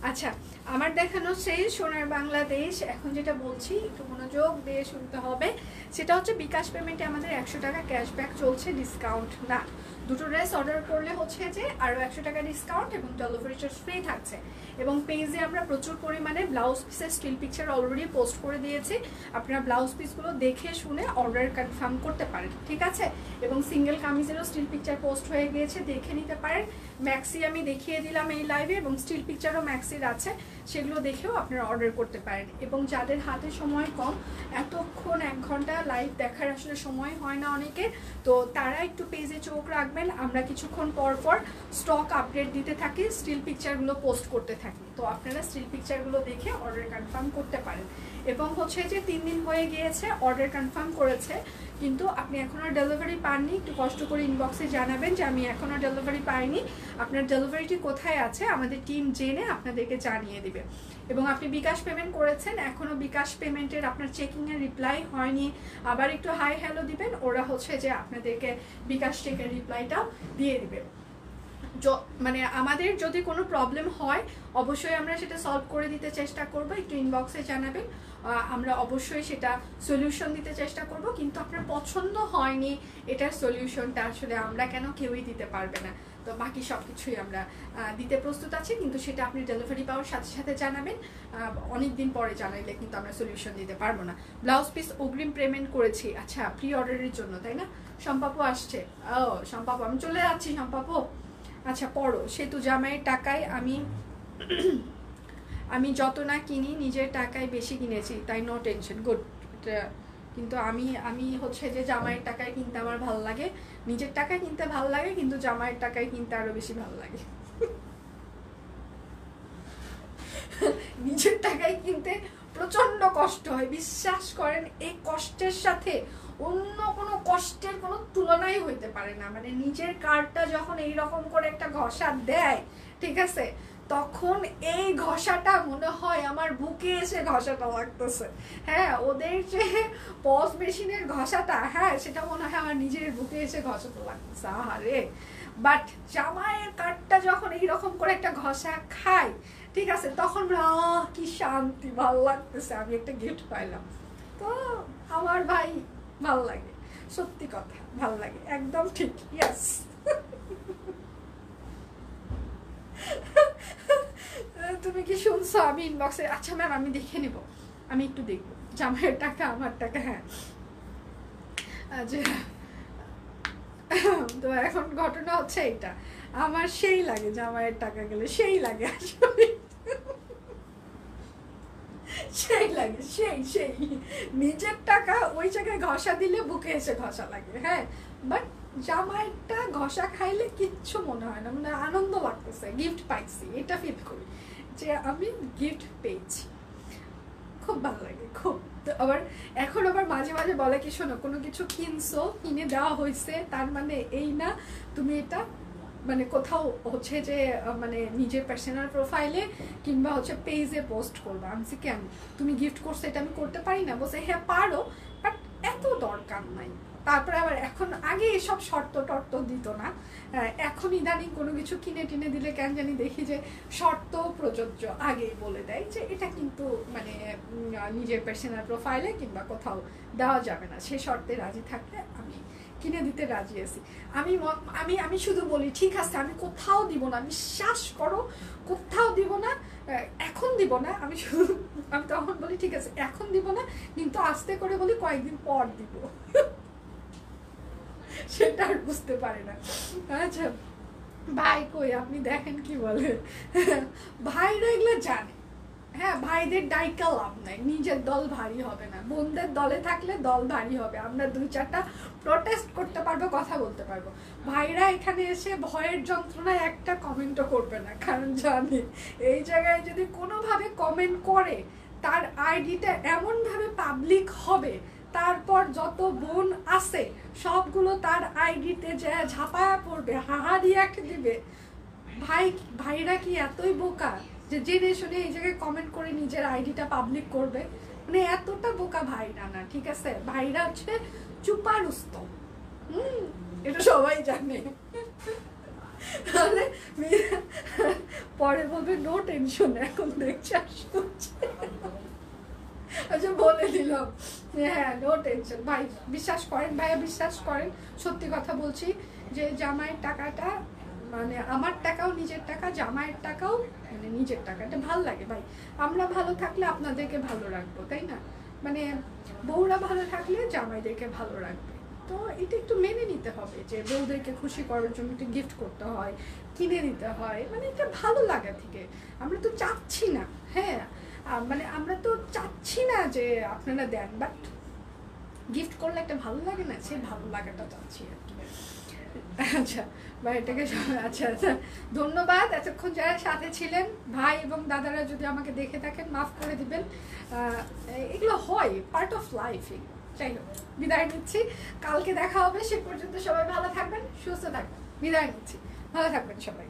A: আচ্ছা, আমার দেখানো সেই সোনার বাংলাদেশ, এখন যেটা বলছি একটু মনোযোগ দিয়ে শুনতে হবে, সেটা হচ্ছে বিকাশ পেমেন্টে আমাদের 100 টাকা ক্যাশব্যাক চলছে, ডিসকাউন্ট না। দুটো ড্রেস অর্ডার করলে হচ্ছে যে আরও 100 টাকা ডিসকাউন্ট এবং ডেলিভারি চার্জ ফ্রি থাকছে। এবং পেজে আমরা প্রচুর পরিমাণে ব্লাউজ পিসের স্টিল পিকচার অলরেডি পোস্ট করে দিয়েছি, আপনারা ব্লাউজ পিসগুলো দেখে শুনে অর্ডার কনফার্ম করতে পারেন, ঠিক আছে। এবং সিঙ্গেল কামিজেরও স্টিল পিকচার পোস্ট হয়ে গিয়েছে, দেখে নিতে পারেন। ম্যাক্সি আমি দেখিয়ে দিলাম এই লাইভে, এবং স্টিল পিকচারও ম্যাক্সির আছে, সেগুলো দেখেও আপনারা অর্ডার করতে পারেন। এবং যাদের হাতে সময় কম, এতক্ষণ 1 ঘন্টা লাইভ দেখার আসলে সময় হয় না অনেকে, তো তারা একটু পেজে চোখ রাখবেন, আমরা কিছুক্ষণ পর পর স্টক আপডেট দিতে থাকি, স্টিল পিকচারগুলো পোস্ট করতে থাকি, তো আপনারা স্টিল পিকচারগুলো দেখে অর্ডার কনফার্ম করতে পারেন। এবং হচ্ছে যে 3 দিন হয়ে গিয়েছে অর্ডার কনফার্ম করেছে, কিন্তু আপনি এখনও ডেলিভারি পাননি, একটু কষ্ট করে ইনবক্সে জানাবেন যে আমি এখনও ডেলিভারি পাইনি, আপনার ডেলিভারিটি কোথায় আছে আমাদের টিম জেনে আপনাদেরকে জানিয়ে দিবে। এবং আপনি বিকাশ পেমেন্ট করেছেন, এখনও বিকাশ পেমেন্টের আপনার চেকিংয়ের রিপ্লাই হয়নি, আবার একটু হাই হ্যালো দিবেন, ওরা হচ্ছে যে আপনাদেরকে বিকাশ চেকের রিপ্লাইটাও দিয়ে দিবে। মানে আমাদের যদি কোনো প্রবলেম হয় অবশ্যই আমরা সেটা সলভ করে দিতে চেষ্টা করব, একটু ইনবক্সে জানাবেন, আমরা অবশ্যই সেটা সলিউশন দিতে চেষ্টা করব। কিন্তু আপনার পছন্দ হয়নি, এটার সলিউশনটা আসলে আমরা কেন কেউই দিতে পারবে না, তো বাকি সব কিছুই আমরা দিতে প্রস্তুত আছি, কিন্তু সেটা আপনি ডেলিভারি পাওয়ার সাথে সাথে জানাবেন, অনেক দিন পরে জানাইলে কিন্তু আমরা সলিউশন দিতে পারবো না। ব্লাউজ পিস অগ্রিম পেমেন্ট করেছি, আচ্ছা প্রি অর্ডারের জন্য তাই না? সম্পাপু আসছে, ও সম্পাপু আমি চলে যাচ্ছি সম্পাপু। আচ্ছা পড়ো, সেতু জামাইয়ের টাকায় আমি যত না কিনি নিজের টাকায় বেশি কিনেছি, তাই নো টেনশন, গুড। কিন্তু আমি হচ্ছে যে জামাইয়ের টাকায় কিনতে আমার ভালো লাগে, নিজের টাকায় কিনতে ভালো লাগে, কিন্তু জামাইয়ের টাকায় কিনতে আরো বেশি ভালো লাগে। নিজের টাকায় কিনতে প্রচন্ড কষ্ট হয়, বিশ্বাস করেন, এই কষ্টের সাথে অন্য কোনো কষ্টের কোনো তুলনাই হইতে পারে না। মানে নিজের কার্ডটা যখন এইরকম করে একটা ঘষা দেয়, ঠিক আছে, তখন এই ঘষাটা মনে হয় আমার বুকে এসে ঘষাটা লাগতেছে। হ্যাঁ, ওদের যে পজ মেশিনের ঘষাটা, হ্যাঁ সেটা মনে হয় আমার নিজের বুকে এসে ঘষাটা লাগতেছে, আহারে। বাট জামাইয়ের কার্ডটা যখন এইরকম করে একটা ঘষা খায়, ঠিক আছে, তখন কি শান্তি, ভাল লাগতেছে, আমি একটা গিফট পাইলাম, তো আমার ভাই ভাল লাগে, সত্যি কথা ভাল লাগে, একদম ঠিক, ইয়েস। তুমি কি শুনছো? আমি ইনবক্সে, আচ্ছা ম্যাম আমি দেখে নিব, আমি একটু দেখবো, জামাইয়ের টাকা আমার টাকা, হ্যাঁ আচ্ছা। তো এখন ঘটনা হচ্ছে এটা, আমার সেই লাগে জামাইয়ের টাকা গেলে, সেই লাগে আসলে, সেই লাগে, সেই নিজের টাকা ওই জায়গায় ঘষা দিলে বুকে এসে ঘষা লাগে, হ্যাঁ। বাট জামাইটা ঘষা খাইলে কিচ্ছু মনে হয় না, মানে আনন্দ লাগতেছে, গিফট পাইছি, এটা ফিল করি যে আমি গিফট পেয়েছি, খুব ভালো লাগে খুব। তো আবার এখন আবার মাঝে মাঝে বলে কি, শোনো কোনো কিছু কিনছো, কিনে দেওয়া হয়েছে, তার মানে এই না তুমি এটা মানে কোথাও হচ্ছে যে মানে নিজের পার্সোনাল প্রোফাইলে কিংবা হচ্ছে পেজে পোস্ট করবো। আমি কেন, তুমি গিফট করছো এটা আমি করতে পারি না? বলছে হ্যাঁ পারো, বাট এত দরকার নাই। তারপরে আবার এখন, আগে এসব শর্ত টর্ত দিত না, এখন ইদানিং কোনো কিছু কিনে টিনে দিলে কেন জানি দেখি যে শর্ত প্রযোজ্য, আগেই বলে দেয় যে এটা কিন্তু মানে নিজের পার্সোনাল প্রোফাইলে কিংবা কোথাও দেওয়া যাবে না, সে শর্তে রাজি থাকলে আমি কিনে দিতে রাজি আছি। আমি আমি আমি শুধু বলি ঠিক আছে আমি কোথাও দিব না, বিশ্বাস করো কোথাও দিব না, এখন দিব না, আমি শুধু আমি তখন বলি ঠিক আছে এখন দিব না, কিন্তু আস্তে করে বলি কয়েকদিন পর দিব, সেটা আর বুঝতে পারে না। আচ্ছা ভাই কই আপনি দেখেন কি বলে, ভাইরা এগুলো জানে, হ্যাঁ, ভাইদের ডাইকা লাভ নাই, নিজের দল ভারী হবে না। বোনদের দলে থাকলে দল ভারী হবে, আমরা 2-4টা প্রটেস্ট করতে পারবো, কথা বলতে পারবো। ভাইরা এখানে এসে ভয়ের যন্ত্রণায় একটা কমেন্টও করবে না, কারণ জানে এই জায়গায় যদি কোনোভাবে কমেন্ট করে তার আইডিটা এমনভাবে পাবলিক হবে, তারপর যত বোন আছে সবগুলো তার আইডিতে যে ঝাঁপায়া পড়বে, হাহা রিয়াক্ট দিবে। ভাইরা কি এতই বোকা যে জেনে শুনে এই জায়গায় কমেন্ট করে নিজের আইডিটা পাবলিক করবে? মানে এতটা বোকা ভাইরা না, ঠিক আছে? ভাইরা হচ্ছে চুপারুস্ত, এটা সবাই জানে। তাহলে পরে বলবে নো টেনশন, এখন দেখছে আসছে। আচ্ছা, বলে দিলাম, হ্যাঁ নো টেনশন। ভাই বিশ্বাস করেন, ভাইয়া বিশ্বাস করেন, সত্যি কথা বলছি যে জামাইয়ের টাকাটা মানে আমার টাকাও নিজের টাকা, জামাইয়ের টাকাও মানে নিজের টাকা। এটা ভালো লাগে ভাই, আমরা ভালো থাকলে আপনাদেরকে ভালো রাখবো, তাই না? মানে বউরা ভালো থাকলে জামাইদেরকে ভালো রাখবে। তো এটা একটু মেনে নিতে হবে যে বউদেরকে খুশি করার জন্য একটু গিফট করতে হয়, কিনে দিতে হয়, মানে এটা ভালো লাগা থেকে। আমরা তো চাচ্ছি না, হ্যাঁ মানে আমরা তো চাচ্ছি না যে আপনারা দেন, বাট গিফট করলে একটা ভালো লাগে না, সেই ভালো লাগাটা চাচ্ছি আর কি। আচ্ছা বা এটাকে আচ্ছা আচ্ছা, ধন্যবাদ এতক্ষণ যারা সাথে ছিলেন। ভাই এবং দাদারা যদি আমাকে দেখে থাকেন মাফ করে দিবেন, এগুলো হয়, পার্ট অফ লাইফ। যাই হোক, বিদায় নিচ্ছি, কালকে দেখা হবে। সে পর্যন্ত সবাই ভালো থাকবেন, সুস্থ থাকবেন, বিদায় নিচ্ছি, ভালো থাকবেন সবাই।